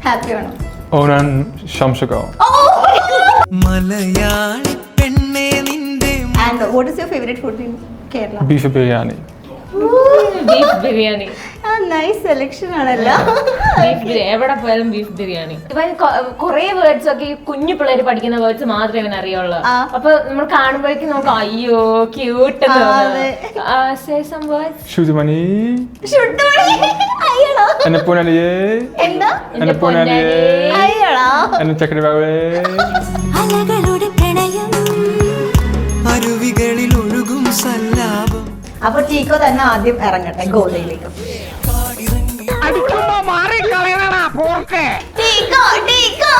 Happy ആണോ? ഓണം ശംസകൾ. മലയാളി പെണ്ണേ നിന്റെ And what is your favorite food in Kerala? Beef biryani. Beef biryani. Nice selection ആണല്ലോ. Beef biryani എവിടെ പോയാലും ബീഫ് ബിരിയാണി. ഇവൻ കുറെ വേർഡ്സ് ഒക്കെ കുഞ്ഞു പിള്ളേര് പഠിക്കുന്ന വേർഡ്സ് മാത്രമേ ഇവൻ അറിയുള്ളൂ. അപ്പൊ നമ്മൾ കാണുമ്പോഴേക്കും നമുക്ക് അയ്യോ ക്യൂട്ട് ശുചിമണി അയ്യടാ എന്നെ പൊന്നാലിയേ എന്താ എന്നെ പൊന്നാലിയേ അയ്യടാ എന്നെ ചക്രവാവേ അലകളുടെ പ്രണയം അരുവികളിൽ ഒഴുകും സല്ലാപം. അപ്പൊ ചീക്കോ തന്നെ ആദ്യം ഇറങ്ങട്ടെ ഗോതയിലേക്ക്. ചീക്കോ, ചീക്കോ.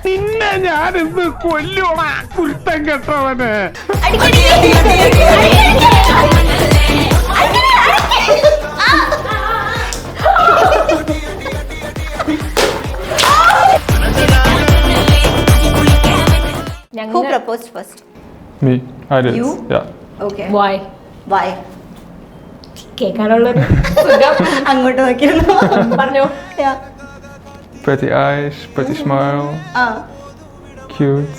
നിന്നെ ഞാനിന്ന് കൊല്ലുവാ കുരുത്തം കെട്ടവന്. അടിക്കടി. Who proposed first? Me, I did. You? Yeah. Okay. വായ് Why? കേൾക്കാനുള്ളൊരു സുഖം. അങ്ങോട്ട് നോക്കിയിരുന്നു. പറഞ്ഞോ. Yeah. Pretty eyes, pretty smile, cute.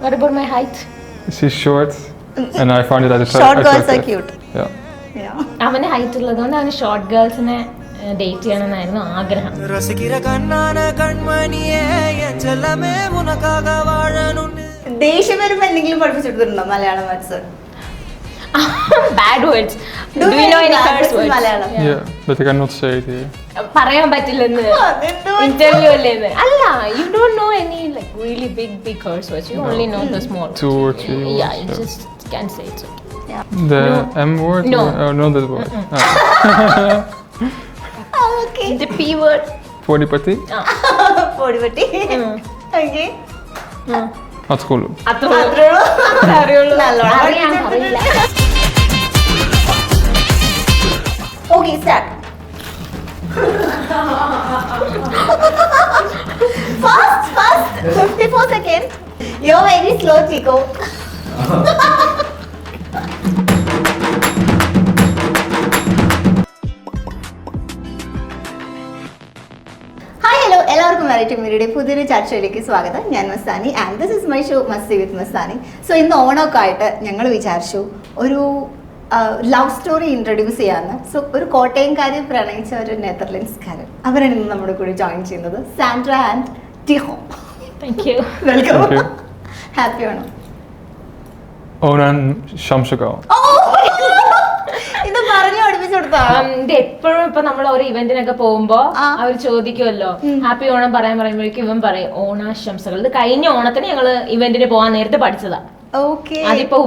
What about my height? She's short, and I found it Short girls are attractive. cute. Yeah. Yeah. അവന് height ഉള്ളതുകൊണ്ട് അവന് short ഗേൾസിനെ date ചെയ്യണമെന്നായിരുന്നു ആഗ്രഹം. ரசிக்கிற கண்ணான കൺമണിയേ ചെല്ലമേ ഉനക്കാക വാഴനുണ്ട്. ദേഷ്യം വരുമ്പോ എന്തെങ്കിലും പഠിപ്പിച്ചെടുത്തിട്ടുണ്ടോ Malayalam words? Bad words. Do Do you know any bad curse words in words? Malayalam? Yeah, but I cannot say it here. പറയാൻ പറ്റില്ലെന്ന് അതെന്തോ ഇന്റർവ്യൂ അല്ലേന്ന്. അല്ല, you don't know any like really big curse words. You only know the small. 2 or 3 words. Yeah, you just can't say it. The M word? No. Oh, not that word. Okay. The P word. Podipati? പൊടിപെട്ടി. Okay. Atskolu. അത്രേ അറിയുള്ളൂ. നല്ലോണം അറിയാൻ അറിയില്ല. Okay, start. Fast. 54 seconds. You're very slow, Chico. Hi hello എല്ലാവർക്കും variety മീഡിയയുടെ പുതിയൊരു ചർച്ചയിലേക്ക് സ്വാഗതം. ഞാൻ Mastani and this is my show masti with Mastani. So ഇന്ന് ഓണമൊക്കെ ആയിട്ട് ഞങ്ങൾ വിചാരിച്ചു ഒരു ലവ് സ്റ്റോറി ഇൻട്രൊഡ്യൂസ് ചെയ്യാമെന്ന്. സോ ഒരു കോട്ടയംകാരി പ്രണയിച്ച ഒരു നെതർലൻഡ്സ്കാരൻ അവരാണ് ഇന്ന് നമ്മുടെ കൂടെ ജോയിൻ ചെയ്യുന്നത്. സാൻഡ്ര ആൻഡ് ടിഹോ. Thank you. Welcome. Thank you. Happy ആണോ? Onan ശംസകൾ. ഇത് പറഞ്ഞു പഠിപ്പിച്ചു കൊടുത്താ? ഇത് എപ്പോഴും ഇപ്പൊ നമ്മൾ ഒരു ഇവന്റിനൊക്കെ പോകുമ്പോ അവർ ചോദിക്കുമല്ലോ ഹാപ്പി ഓണം പറയുമ്പോഴേക്കും ഇവൻ പറയും ഓണാശംസകൾ. ഇത് കഴിഞ്ഞ ഓണത്തിന് ഞങ്ങള് ഇവന്റിന് പോകാൻ നേരത്തെ പഠിച്ചതാ. ഓക്കെ. അതിപ്പോ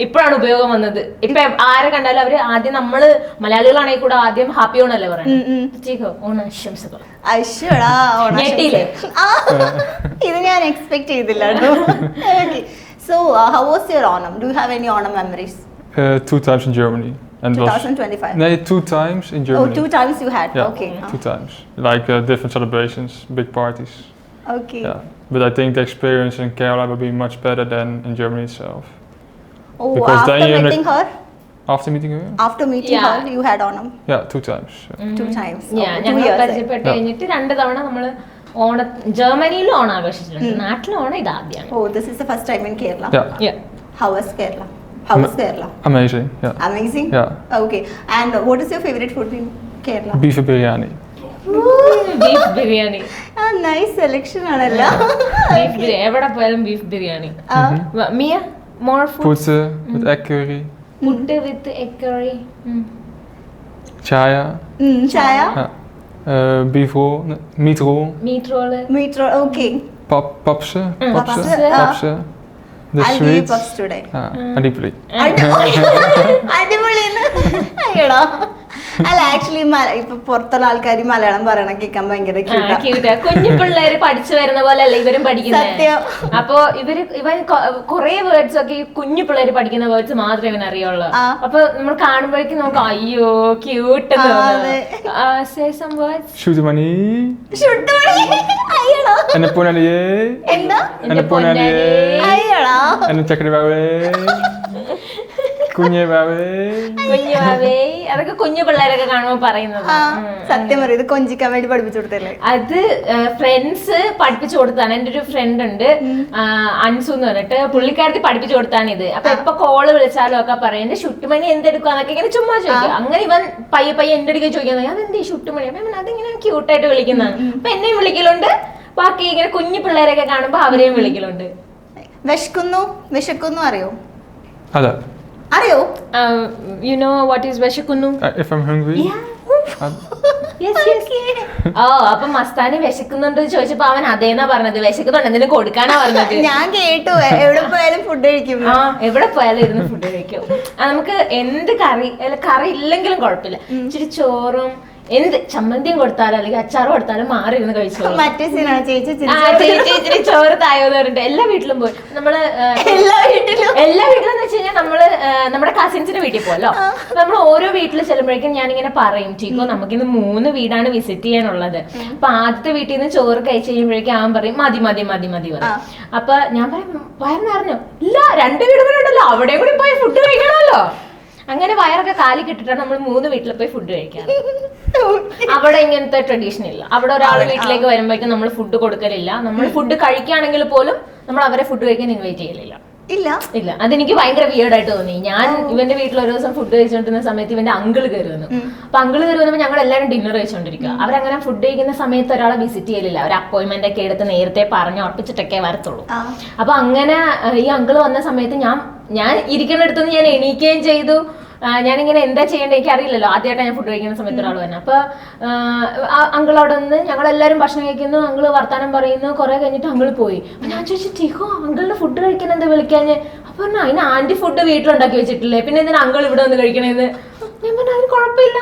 ഇപ്പോഴാണ് ഉപയോഗം വന്നത്. ഇപ്പൊ ആരെ കണ്ടാലും അവര് ആദ്യം നമ്മള് മലയാളികളാണെങ്കിൽ കൂടെ ആദ്യം ഹാപ്പി ഓണല്ലേ പറയുന്നത്. ഓണാശംസകൾ. അശ്വടാ ഞെട്ടിയില്ലേ? ഇത് ഞാൻ എക്സ്പെക്ട് ചെയ്തില്ല. So how was your Onam? Do you have any Onam memories? 2 times in Germany. And 2025. No, 2 times in Germany. Oh, 2 times you had. Yeah, Okay. 2 times. Like different celebrations, big parties. Okay. Yeah, but I think the experience in Kerala will be much better than in Germany itself. Oh, Because after then you're meeting her? After meeting her? After meeting Yeah. her, you had Onam? Yeah, 2 times. Yeah. 2 times. Yeah, Okay, 2 ഞങ്ങൾ years. പരിചയപ്പെട്ട് കഴിഞ്ഞിട്ട് 2 തവണ നമ്മള് ജർമ്മനിയിൽ ഓണം ആഘോഷിച്ചിട്ടുണ്ട്. നാട്ടിൽ Onam ഇതാദ്യമാണ്. Oh, this is the first time in Kerala? Yeah. How was Kerala? How was Kerala? Amazing. Yeah. Amazing? Yeah. Okay. And what is your favorite food in Kerala? Beef biryani. Beef biryani. Nice selection ആണല്ലോ. Beef biryani എവിടെ പോയാലും beef biryani. മിയ more food. Pute with egg curry. Putte with egg curry. Chaya. ചായ? Beef roll. Meat roll. Meat roll. Meat roll. Okay. Papse. Papse. Papse. The I'll give you sweets. puffs today. Adipoli. അടിപൊളിന്ന്. അയ്യടാ. അല്ല actually ഇപ്പൊ പുറത്തുള്ള ആൾക്കാർ മലയാളം പറയണ കേൾക്കാൻ ഭയങ്കര ക്യൂട്ടാ. ക്യൂട്ടാ. കുഞ്ഞു പിള്ളേര് പഠിച്ചു വരുന്ന പോലെ അല്ല ഇവരും പഠിക്കുന്നത്. സത്യം. അപ്പൊ ഇവൻ കുറെ വേർഡ്സ് ഒക്കെ കുഞ്ഞു പിള്ളേര് പഠിക്കുന്ന വേർഡ്സ് മാത്രമേ ഇവൻ അറിയുള്ളൂ. അപ്പൊ നമ്മൾ കാണുമ്പോഴേക്കും നമുക്ക് അയ്യോ ക്യൂട്ട് ശുചിമണി അയ്യടാ. എന്നെ പൊന്നാലിയേ എന്താ? എന്നെ പൊന്നാലിയേ അയ്യടാ. എന്നെ ചക്രവാവേ കുഞ്ഞുവാവേ. കുഞ്ഞുവാവേ അതൊക്കെ കുഞ്ഞു പിള്ളേരൊക്കെ കാണുമ്പോ പറയുന്നത്. സത്യം പറയും, ഇത് കൊഞ്ചിക്കാൻ വേണ്ടി പഠിപ്പിച്ചു കൊടുത്തല്ലേ? അത് ഫ്രണ്ട്സ് പഠിപ്പിച്ചു കൊടുത്താണ്. എൻ്റെ ഒരു ഫ്രണ്ട് ഉണ്ട്, അൻസു എന്ന് പറഞ്ഞിട്ട്, പുള്ളിക്കാരത്തി പഠിപ്പിച്ചു കൊടുത്താണ് ഇത്. അപ്പൊ എപ്പൊ കോള് വിളിച്ചാലും ഒക്കെ പറയും എന്റെ ഷുട്ടുമണി എന്തെടുക്കാന്നൊക്കെ ഇങ്ങനെ ചുമ്മാ ചോദിക്കും. അങ്ങനെ ഇവൻ പയ്യെ എന്റെ അടുക്കൽ ചോദിക്കുന്നത് അതെന്ത് ഈ ഷുട്ടുമണി, അപ്പൊ അതിങ്ങനെ ക്യൂട്ടായിട്ട് വിളിക്കുന്നതാണ്. അപ്പൊ എന്നെയും വിളിക്കലുണ്ട്, ബാക്കി ഇങ്ങനെ കുഞ്ഞു പിള്ളേരൊക്കെ കാണുമ്പോ അവരെയും വിളിക്കലുണ്ട്. വിശക്കുന്നു അറിയോ? അല്ല. അറിയോ? You know what is വിശക്കുന്നു? If I'm hungry. അപ്പൊ മസ്താനി വിശക്കുന്നുണ്ട് ചോദിച്ചപ്പോ അവൻ അതേന്നാ പറഞ്ഞത്. വിശക്കുന്നുണ്ട് എന്തിനും കൊടുക്കാനാ പറഞ്ഞത്. ഞാൻ കേട്ടു, എവിടെ പോയാലും ഫുഡ് കഴിക്കും. എവിടെ പോയാലും ഇരുന്ന് ഫുഡ് കഴിക്കും. നമുക്ക് എന്ത് കറി ഇല്ലെങ്കിലും കുഴപ്പമില്ല, ഇച്ചിരി ചോറും എന്ത് ചമ്മന്തിയും കൊടുത്താലും അല്ലെങ്കിൽ അച്ചാറും കൊടുത്താലും മാറി ഇരുന്ന് കഴിച്ചോളൂ. മറ്റേ സീനാണ് ചേച്ചി ഇച്ചിരി ചോറ് തായോന്ന് പറഞ്ഞിട്ട് എല്ലാ വീട്ടിലും പോയി. നമ്മള് എല്ലാ വീട്ടിലും എന്ന് വെച്ച് കഴിഞ്ഞാൽ നമ്മള് നമ്മുടെ കസിൻസിന്റെ വീട്ടിൽ പോയല്ലോ. നമ്മൾ ഓരോ വീട്ടിൽ ചെല്ലുമ്പോഴേക്കും ഞാനിങ്ങനെ പറയും, ചീക്കോ നമുക്കിന്ന് 3 വീടാണ് വിസിറ്റ് ചെയ്യാനുള്ളത്. അപ്പൊ ആദ്യത്തെ വീട്ടിൽ നിന്ന് ചോറ് കഴിച്ച് കഴിയുമ്പോഴേക്കും അവൻ പറയും മതി മതി മതി മതി പറയും. അപ്പൊ ഞാൻ പറയും വയറിനറിഞ്ഞോ? ഇല്ല, 2 വീട് കൂടെ ഉണ്ടല്ലോ, അവിടെ കൂടി പോയി ഫുഡ് കഴിക്കണമല്ലോ. അങ്ങനെ വയറൊക്കെ കാലി കിട്ടിട്ടാണ് നമ്മൾ 3 വീട്ടിൽ പോയി ഫുഡ് കഴിക്കാം. അവിടെ ഇങ്ങനത്തെ ട്രഡീഷൻ ഇല്ല. അവിടെ ഒരാൾ വീട്ടിലേക്ക് വരുമ്പോഴേക്കും നമ്മൾ ഫുഡ് കൊടുക്കലില്ല. നമ്മൾ ഫുഡ് കഴിക്കുകയാണെങ്കിൽ പോലും നമ്മൾ അവരെ ഫുഡ് കഴിക്കാൻ ഇൻവൈറ്റ് ചെയ്യലില്ല. ഇല്ല, അതെനിക്ക് ഭയങ്കര വിയേർഡായിട്ട് തോന്നി. ഞാൻ ഇവന്റെ വീട്ടിൽ ഒരു ദിവസം ഫുഡ് കഴിച്ചുകൊണ്ടിരുന്ന സമയത്ത് ഇവന്റെ അങ്കിള് കയറി വന്നു. അപ്പൊ അങ്കിള് കയറി വന്നപ്പോൾ ഞങ്ങൾ എല്ലാവരും ഡിന്നർ കഴിച്ചുകൊണ്ടിരിക്കുക. അവരങ്ങനെ ഫുഡ് കഴിക്കുന്ന സമയത്ത് ഒരാളെ വിസിറ്റ് ചെയ്യലില്ല. അവർ അപ്പോയിന്റ്മെന്റ് ഒക്കെ എടുത്ത് നേരത്തെ പറഞ്ഞ് ഉറപ്പിച്ചിട്ടൊക്കെ വരത്തുള്ളൂ. അപ്പൊ അങ്ങനെ ഈ അങ്കിള് വന്ന സമയത്ത് ഞാൻ ഇരിക്കുന്നിടത്തുനിന്ന് ഞാൻ എണീക്കുകയും ചെയ്തു. ഞാനിങ്ങനെ എന്താ ചെയ്യേണ്ടത് എനിക്ക് അറിയില്ലല്ലോ. ആദ്യമായിട്ടാണ് ഞാൻ ഫുഡ് കഴിക്കുന്ന സമയത്ത് ഒരാൾ തന്നെ. അപ്പൊ അങ്കിൾ അവിടെ നിന്ന് ഞങ്ങളെല്ലാവരും ഭക്ഷണം കഴിക്കുന്നു, അങ്കിള് വർത്താനം പറയുന്നു. കുറെ കഴിഞ്ഞിട്ട് അങ്കിള് പോയി. അപ്പൊ ഞാൻ ചോദിച്ചു, ടീക്കോ അങ്കിളിന്റെ ഫുഡ് കഴിക്കാൻ എന്താ വിളിക്കാഞ്ഞ്? അപ്പൊ പറഞ്ഞു അതിന് ആന്റി ഫുഡ് വീട്ടിലുണ്ടാക്കി വെച്ചിട്ടില്ലേ, പിന്നെ എന്തിനാ അങ്കിൾ ഇവിടെ വന്ന് കഴിക്കണേന്ന്. ഞാൻ പറഞ്ഞു അതിന് കുഴപ്പമില്ല,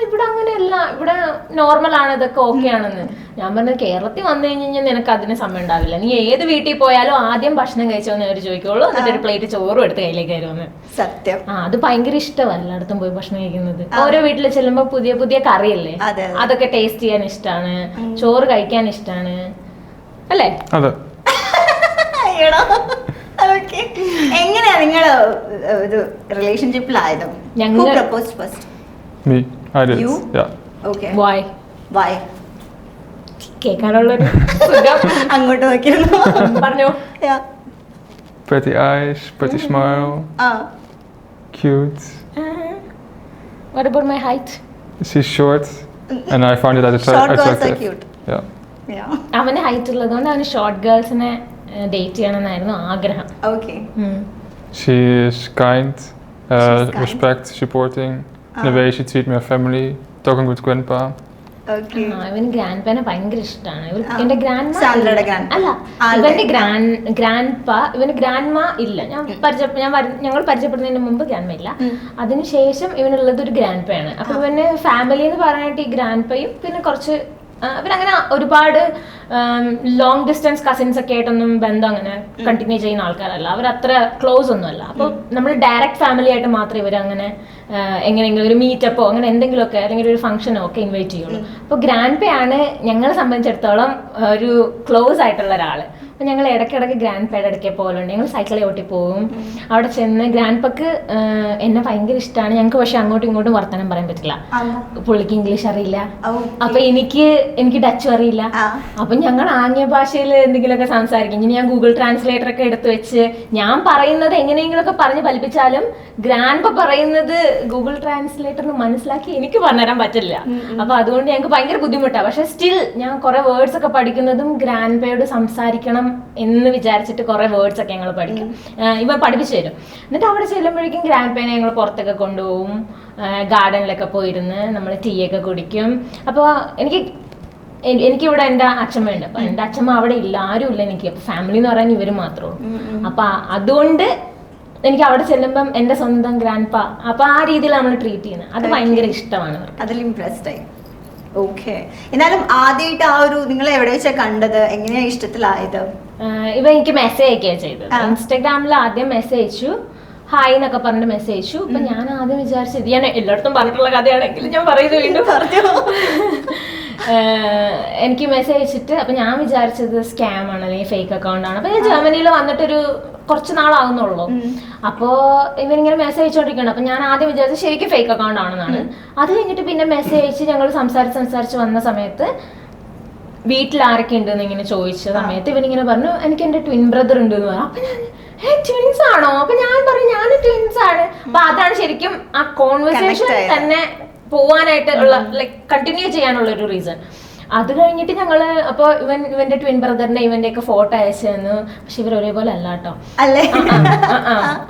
ഇവിടെ അങ്ങനെയല്ല, ഇവിടെ നോർമൽ ആണ്, ഇതൊക്കെ ഓക്കെ ആണെന്ന്. ഞാൻ പറഞ്ഞത് കേരളത്തിൽ വന്നു കഴിഞ്ഞാൽ നിനക്ക് അതിന് സമയം ഉണ്ടാവില്ല. നീ ഏത് വീട്ടിൽ പോയാലും ആദ്യം ഭക്ഷണം കഴിച്ചോന്ന് അവർ ചോദിക്കുള്ളൂ, എന്നിട്ട് ഒരു പ്ലേറ്റ് ചോറും എടുത്ത് കയ്യിലേക്ക് തരുമെന്ന്. സത്യം. അത് ഭയങ്കര ഇഷ്ടമല്ല എല്ലായിടത്തും പോയി ഭക്ഷണം കഴിക്കുന്നത്. ഓരോ വീട്ടിൽ ചെല്ലുമ്പോ പുതിയ പുതിയ കറിയല്ലേ, അതൊക്കെ ടേസ്റ്റ് ചെയ്യാൻ ഇഷ്ടമാണ്, ചോറ് കഴിക്കാൻ ഇഷ്ടമാണ് അല്ലേ? അതെ. എങ്ങനെയാ നിങ്ങള് ഒരു റിലേഷൻഷിപ്പിലായത്? Me. I did. You? Yeah. Okay. Why? കേൾക്കാനുള്ളൊരു അങ്ങോട്ട് നോക്കിയിരുന്നു. പറഞ്ഞോ. Pretty eyes, pretty smile. Cute. What about my height? She's short, and I found it Short girls are attractive. cute. Yeah. അവന് ഹൈറ്റ് ഉള്ളതുകൊണ്ട് അവന് ഷോർട്ട് ഗേൾസിനെ ഡേറ്റ് ചെയ്യണമെന്നായിരുന്നു ആഗ്രഹം. Okay. She is kind, respect, supporting. The way she treats my family, talking with grandpa. ഇവന് grand പാനെ ഭയങ്കര ഇഷ്ടമാണ്. എന്റെ grand അല്ല, ഇവന്റെ ഗ്രാൻഡ് പാ, ഇവന് ഗ്രാൻഡ് മാ ഇല്ല. ഞങ്ങൾ പരിചയപ്പെടുന്നതിന് മുമ്പ് ഗ്രാൻഡ് മാ ഇല്ല. അതിനുശേഷം ഇവനുള്ളത് ഒരു ഗ്രാൻഡ് പാ ആണ്. അപ്പൊ ഇവന് ഫാമിലി എന്ന് പറയാനായിട്ട് ഈ ഗ്രാൻഡ് പായും പിന്നെ കുറച്ച് ഇവരങ്ങനെ ഒരുപാട് ലോങ് ഡിസ്റ്റൻസ് കസിൻസ് ഒക്കെ ആയിട്ടൊന്നും ബന്ധം അങ്ങനെ കണ്ടിന്യൂ ചെയ്യുന്ന ആൾക്കാരല്ല. അവർ അത്ര ക്ലോസ് ഒന്നുമല്ല. അപ്പോൾ നമ്മൾ ഡയറക്റ്റ് ഫാമിലി ആയിട്ട് മാത്രമേ ഇവരങ്ങനെ എങ്ങനെയെങ്കിലും ഒരു മീറ്റപ്പോ അങ്ങനെ എന്തെങ്കിലുമൊക്കെ അല്ലെങ്കിൽ ഒരു ഫംഗ്ഷനോ ഒക്കെ ഇൻവൈറ്റ് ചെയ്യുള്ളൂ. അപ്പോൾ ഗ്രാൻഡ് പേ ആണ് ഞങ്ങളെ സംബന്ധിച്ചിടത്തോളം ഒരു ക്ലോസ് ആയിട്ടുള്ള ഒരാള്. അപ്പം ഞങ്ങൾ ഇടയ്ക്കിടയ്ക്ക് ഗ്രാൻഡ് പേയുടെ ഇടയ്ക്ക് പോകലുണ്ട്. ഞങ്ങൾ സൈക്കിളിൽ ഓട്ടി പോകും. അവിടെ ചെന്ന് ഗ്രാൻഡ് പക്ക് എന്നെ ഭയങ്കര ഇഷ്ടമാണ്. ഞങ്ങൾക്ക് പക്ഷെ അങ്ങോട്ടും ഇങ്ങോട്ടും വർത്തമാനം പറയാൻ പറ്റില്ല. പുള്ളിക്ക് ഇംഗ്ലീഷ് അറിയില്ല, അപ്പൊ എനിക്ക് ഡച്ചും അറിയില്ല. അപ്പൊ ഞങ്ങൾ ആംഗ്യ ഭാഷയിൽ എന്തെങ്കിലുമൊക്കെ സംസാരിക്കും. ഇനി ഞാൻ ഗൂഗിൾ ട്രാൻസ്ലേറ്റർ ഒക്കെ എടുത്ത് വെച്ച് ഞാൻ പറയുന്നത് എങ്ങനെയെങ്കിലുമൊക്കെ പറഞ്ഞ് ഫലിപ്പിച്ചാലും ഗ്രാൻഡ് പറയുന്നത് ഗൂഗിൾ ട്രാൻസ്ലേറ്ററിന് മനസ്സിലാക്കി എനിക്ക് പറഞ്ഞുതരാൻ പറ്റില്ല. അപ്പൊ അതുകൊണ്ട് ഞങ്ങൾക്ക് ഭയങ്കര ബുദ്ധിമുട്ടാണ്. പക്ഷെ സ്റ്റിൽ ഞാൻ കുറെ വേർഡ്സ് ഒക്കെ പഠിക്കുന്നതും ഗ്രാൻഡ് പേയോട് സംസാരിക്കണം എന്ന് വിചാരിച്ചിട്ട് കുറെ വേർഡ്സ് ഒക്കെ ഞങ്ങൾ പഠിക്കും. ഇവ പഠിപ്പിച്ചു തരും. എന്നിട്ട് അവിടെ ചെല്ലുമ്പോഴേക്കും ഗ്രാൻഡ് പേനെ ഞങ്ങൾ പുറത്തൊക്കെ കൊണ്ടുപോകും. ഗാർഡനിലൊക്കെ പോയിരുന്ന് നമ്മൾ ടീ ഒക്കെ കുടിക്കും. അപ്പോൾ എനിക്കിവിടെ എൻ്റെ അച്ഛമ്മയുണ്ട്. അപ്പൊ എൻ്റെ അച്ഛമ്മ അവിടെ ഇല്ല, ആരും ഇല്ല എനിക്ക്. അപ്പൊ ഫാമിലി എന്ന് പറയാൻ ഇവര് മാത്രമേ ഉള്ളൂ. അപ്പൊ അതുകൊണ്ട് എനിക്ക് അവിടെ ചെല്ലുമ്പം എൻ്റെ സ്വന്തം ഗ്രാൻഡ് പാ, അപ്പൊ ആ രീതിയിൽ നമ്മൾ ട്രീറ്റ് ചെയ്യുന്നത് അത് ഭയങ്കര ഇഷ്ടമാണ്. അതിൽ ഇംപ്രസ്ഡ് ആയി. ഓക്കെ. എന്നാലും ആദ്യമായിട്ട് ആ ഒരു നിങ്ങൾ എവിടെ വെച്ചാ കണ്ടത്, എങ്ങനെയാ ഇഷ്ടത്തിലായത്? ഇവ എനിക്ക് മെസ്സേജ് അയക്കുകയാണ് ചെയ്തത്. ഇൻസ്റ്റാഗ്രാമിൽ ആദ്യം മെസ്സേജ് അയച്ചു, ഹായ് എന്നൊക്കെ പറഞ്ഞിട്ട് മെസ്സേജ് അയച്ചു. അപ്പൊ ഞാൻ ആദ്യം വിചാരിച്ചത്, ഞാൻ എല്ലായിടത്തും പറഞ്ഞിട്ടുള്ള കഥയാണെങ്കിൽ ഞാൻ പറയുന്നത് വീണ്ടും പറഞ്ഞു. എനിക്ക് മെസ്സേജ് അയച്ചിട്ട് അപ്പൊ ഞാൻ വിചാരിച്ചത് സ്കാം ആണ് അല്ലെങ്കിൽ ഫേക്ക് അക്കൗണ്ട് ആണ്. അപ്പൊ ഞാൻ ജർമ്മനിയിൽ വന്നിട്ടൊരു കുറച്ച് നാളാവുന്നുള്ളൂ. അപ്പോൾ ഇവനിങ്ങനെ മെസ്സേജ് അയച്ചുകൊണ്ടിരിക്കുകയാണ്. അപ്പം ഞാൻ ആദ്യം വിചാരിച്ചത് ശരിക്കും ഫേക്ക് അക്കൗണ്ട് ആണെന്നാണ്. അത് കഴിഞ്ഞിട്ട് പിന്നെ മെസ്സേജ് അയച്ച് ഞങ്ങൾ സംസാരിച്ച് വന്ന സമയത്ത് വീട്ടിൽ ആരൊക്കെ ഉണ്ടെന്ന് ഇങ്ങനെ ചോദിച്ച സമയത്ത് ഇവനിങ്ങനെ പറഞ്ഞു എനിക്ക് എൻ്റെ ട്വിൻ ബ്രദർ ഉണ്ട് എന്ന് പറഞ്ഞു. അപ്പൊ ഞാൻ ട്വിൻസ് ആണോ? അപ്പൊ ഞാൻ പറഞ്ഞു ഞാൻ ട്വിൻസ് ആണ്. അപ്പൊ അതാണ് ശരിക്കും ആ കോൺവെർസേഷൻ തന്നെ പോവാനായിട്ടുള്ള ലൈക്ക് കണ്ടിന്യൂ ചെയ്യാനുള്ള ഒരു റീസൺ. അത് കഴിഞ്ഞിട്ട് ഞങ്ങള് അപ്പൊ ഇവന്റെ ട്വിൻ ബ്രദറിന്റെ ഇവന്റെ ഒക്കെ ഫോട്ടോ അയച്ചു തന്നു. പക്ഷെ ഇവർ ഒരേപോലെ അല്ല കേട്ടോ,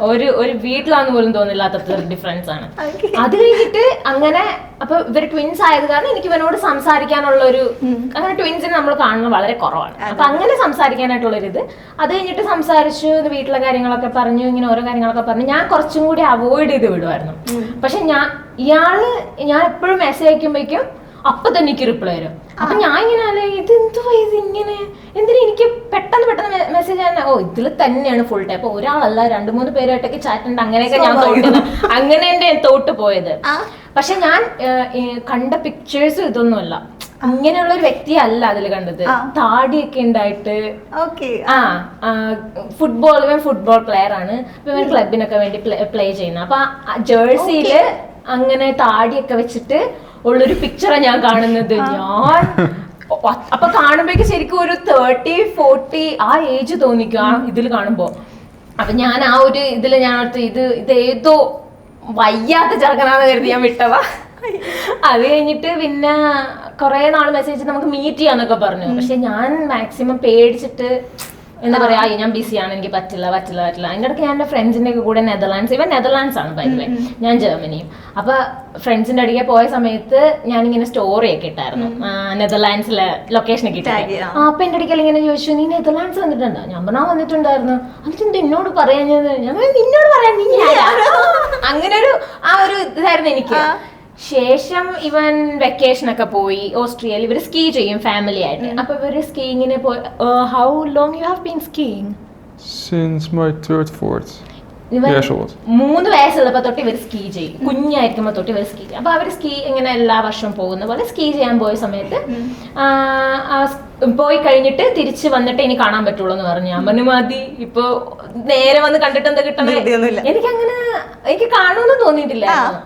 ഒരു വീട്ടിലാന്ന് പോലും തോന്നില്ലാത്ത ഡിഫറൻസ് ആണ്. അത് കഴിഞ്ഞിട്ട് അങ്ങനെ അപ്പൊ ഇവര് ട്വിൻസ് ആയത് കാരണം എനിക്ക് ഇവനോട് സംസാരിക്കാനുള്ള ഒരു അങ്ങനെ ട്വിൻസിനെ നമ്മൾ കാണുന്നത് വളരെ കുറവാണ്. അപ്പൊ അങ്ങനെ സംസാരിക്കാനായിട്ടുള്ളൊരിത്. അത് കഴിഞ്ഞിട്ട് സംസാരിച്ചു, വീട്ടിലെ കാര്യങ്ങളൊക്കെ പറഞ്ഞു, ഇങ്ങനെ ഓരോ കാര്യങ്ങളൊക്കെ പറഞ്ഞു. ഞാൻ കുറച്ചും കൂടി അവോയ്ഡ് ചെയ്ത് വിടുമായിരുന്നു. പക്ഷെ ഞാൻ എപ്പോഴും മെസ്സേജ് അയക്കുമ്പോഴേക്കും അപ്പൊ തന്നെ എനിക്ക് റിപ്ലൈ വരും. അപ്പൊ ഞാൻ ഇങ്ങനെ ഇത് എന്തുവാ ഇത് ഇങ്ങനെ എന്തിനാ എനിക്ക് പെട്ടെന്ന് മെസ്സേജ് തന്നെ ഇതിൽ തന്നെയാണ് ഫുൾ ടൈം. അപ്പൊ ഒരാളല്ല 2-3 പേരായിട്ടൊക്കെ ചാറ്റ് ഉണ്ട്. അങ്ങനെയൊക്കെ ഞാൻ തോട്ടുന്നത്, അങ്ങനെ എന്റെ തോട്ട് പോയത്. പക്ഷെ ഞാൻ കണ്ട പിക്ചേഴ്സ് ഇതൊന്നുമല്ല, അങ്ങനെയുള്ള ഒരു വ്യക്തിയല്ല അതിൽ കണ്ടത്. താടിയൊക്കെ ഉണ്ടായിട്ട് ഫുട്ബോൾ പ്ലെയർ ആണ്. ഇവൻ ക്ലബിനൊക്കെ വേണ്ടി പ്ലേ ചെയ്യുന്നത്. അപ്പൊ ജേഴ്സിയില് അങ്ങനെ താടിയൊക്കെ വെച്ചിട്ട് ഉള്ളൊരു പിക്ചറാണ് ഞാൻ കാണുന്നത്. ഞാൻ അപ്പൊ കാണുമ്പോഴേക്ക് ശരിക്കും ഒരു 30-40 ആ ഏജ് തോന്നിക്കും ആ ഇതിൽ കാണുമ്പോ. അപ്പൊ ഞാൻ ആ ഒരു ഇതില് ഞാൻ ഇത് ഏതോ വയ്യാത്ത ചെറുക്കനാന്ന് കരുതി ഞാൻ വിട്ടതാ. അത് കഴിഞ്ഞിട്ട് പിന്നെ കുറെ നാൾ മെസ്സേജ് നമുക്ക് മീറ്റ് ചെയ്യാന്നൊക്കെ പറഞ്ഞു. പക്ഷെ ഞാൻ മാക്സിമം പേടിച്ചിട്ട് എന്താ പറയാ ഞാൻ ബിസിയാണ്, എനിക്ക് പറ്റില്ല. അതിൻ്റെ ഇടയ്ക്ക് ഞാൻ എൻ്റെ ഫ്രണ്ട്സിൻ്റെ ഒക്കെ കൂടെ നെതർലാൻഡ്സ് ആണ് ബൈ, ഞാൻ ജർമ്മനിയും. അപ്പൊ ഫ്രണ്ട്സിന്റെ അടുക്കെ പോയ സമയത്ത് ഞാനിങ്ങനെ സ്റ്റോറി ഒക്കെ ഇട്ടായിരുന്നു നെതർലാൻഡ്സിലെ ലൊക്കേഷനൊക്കെ ഇട്ടായി. അപ്പൊ എന്റെ അടുക്കൽ ഇങ്ങനെ ചോദിച്ചു നീ നെതർലാൻഡ്സ് വന്നിട്ടുണ്ടോ? ഞാൻ പറഞ്ഞാ വന്നിട്ടുണ്ടായിരുന്നു. എന്നിട്ട് എന്നോട് പറയാഞ്ഞത്? ഞാൻ നിന്നോട് പറയാൻ നീ അങ്ങനെ ആ ഒരു ഇതായിരുന്നു എനിക്ക്. ശേഷം ഇവൻ വെക്കേഷൻ ഒക്കെ പോയി ഓസ്ട്രിയയിൽ. ഇവര് സ്കീ ചെയ്യും ഫാമിലി ആയിട്ട്. അപ്പൊ ഇവര് സ്കീയിങ്ങിന് പോയി. How long you have been skiing? Since my 3rd-4th years old. 3 വയസ്സുള്ളപ്പോ തൊട്ട് ഇവർ സ്കീ ചെയ്യും. കുഞ്ഞായിരിക്കുമ്പോ തൊട്ട് ഇവർ സ്കീ ചെയ്യും. അപ്പൊ അവര് സ്കീ ഇങ്ങനെ എല്ലാ വർഷവും പോകുന്ന പോലെ സ്കീ ചെയ്യാൻ പോയ സമയത്ത് പോയി കഴിഞ്ഞിട്ട് തിരിച്ച് വന്നിട്ട് ഇനി കാണാൻ പറ്റുള്ളൂ എന്ന് പറഞ്ഞു. അമ്മന് മതി, ഇപ്പൊ നേരെ വന്ന് കണ്ടിട്ട് എന്താ കിട്ടണേ? എനിക്ക് കാണുമെന്ന് തോന്നിയിട്ടില്ലായിരുന്നു.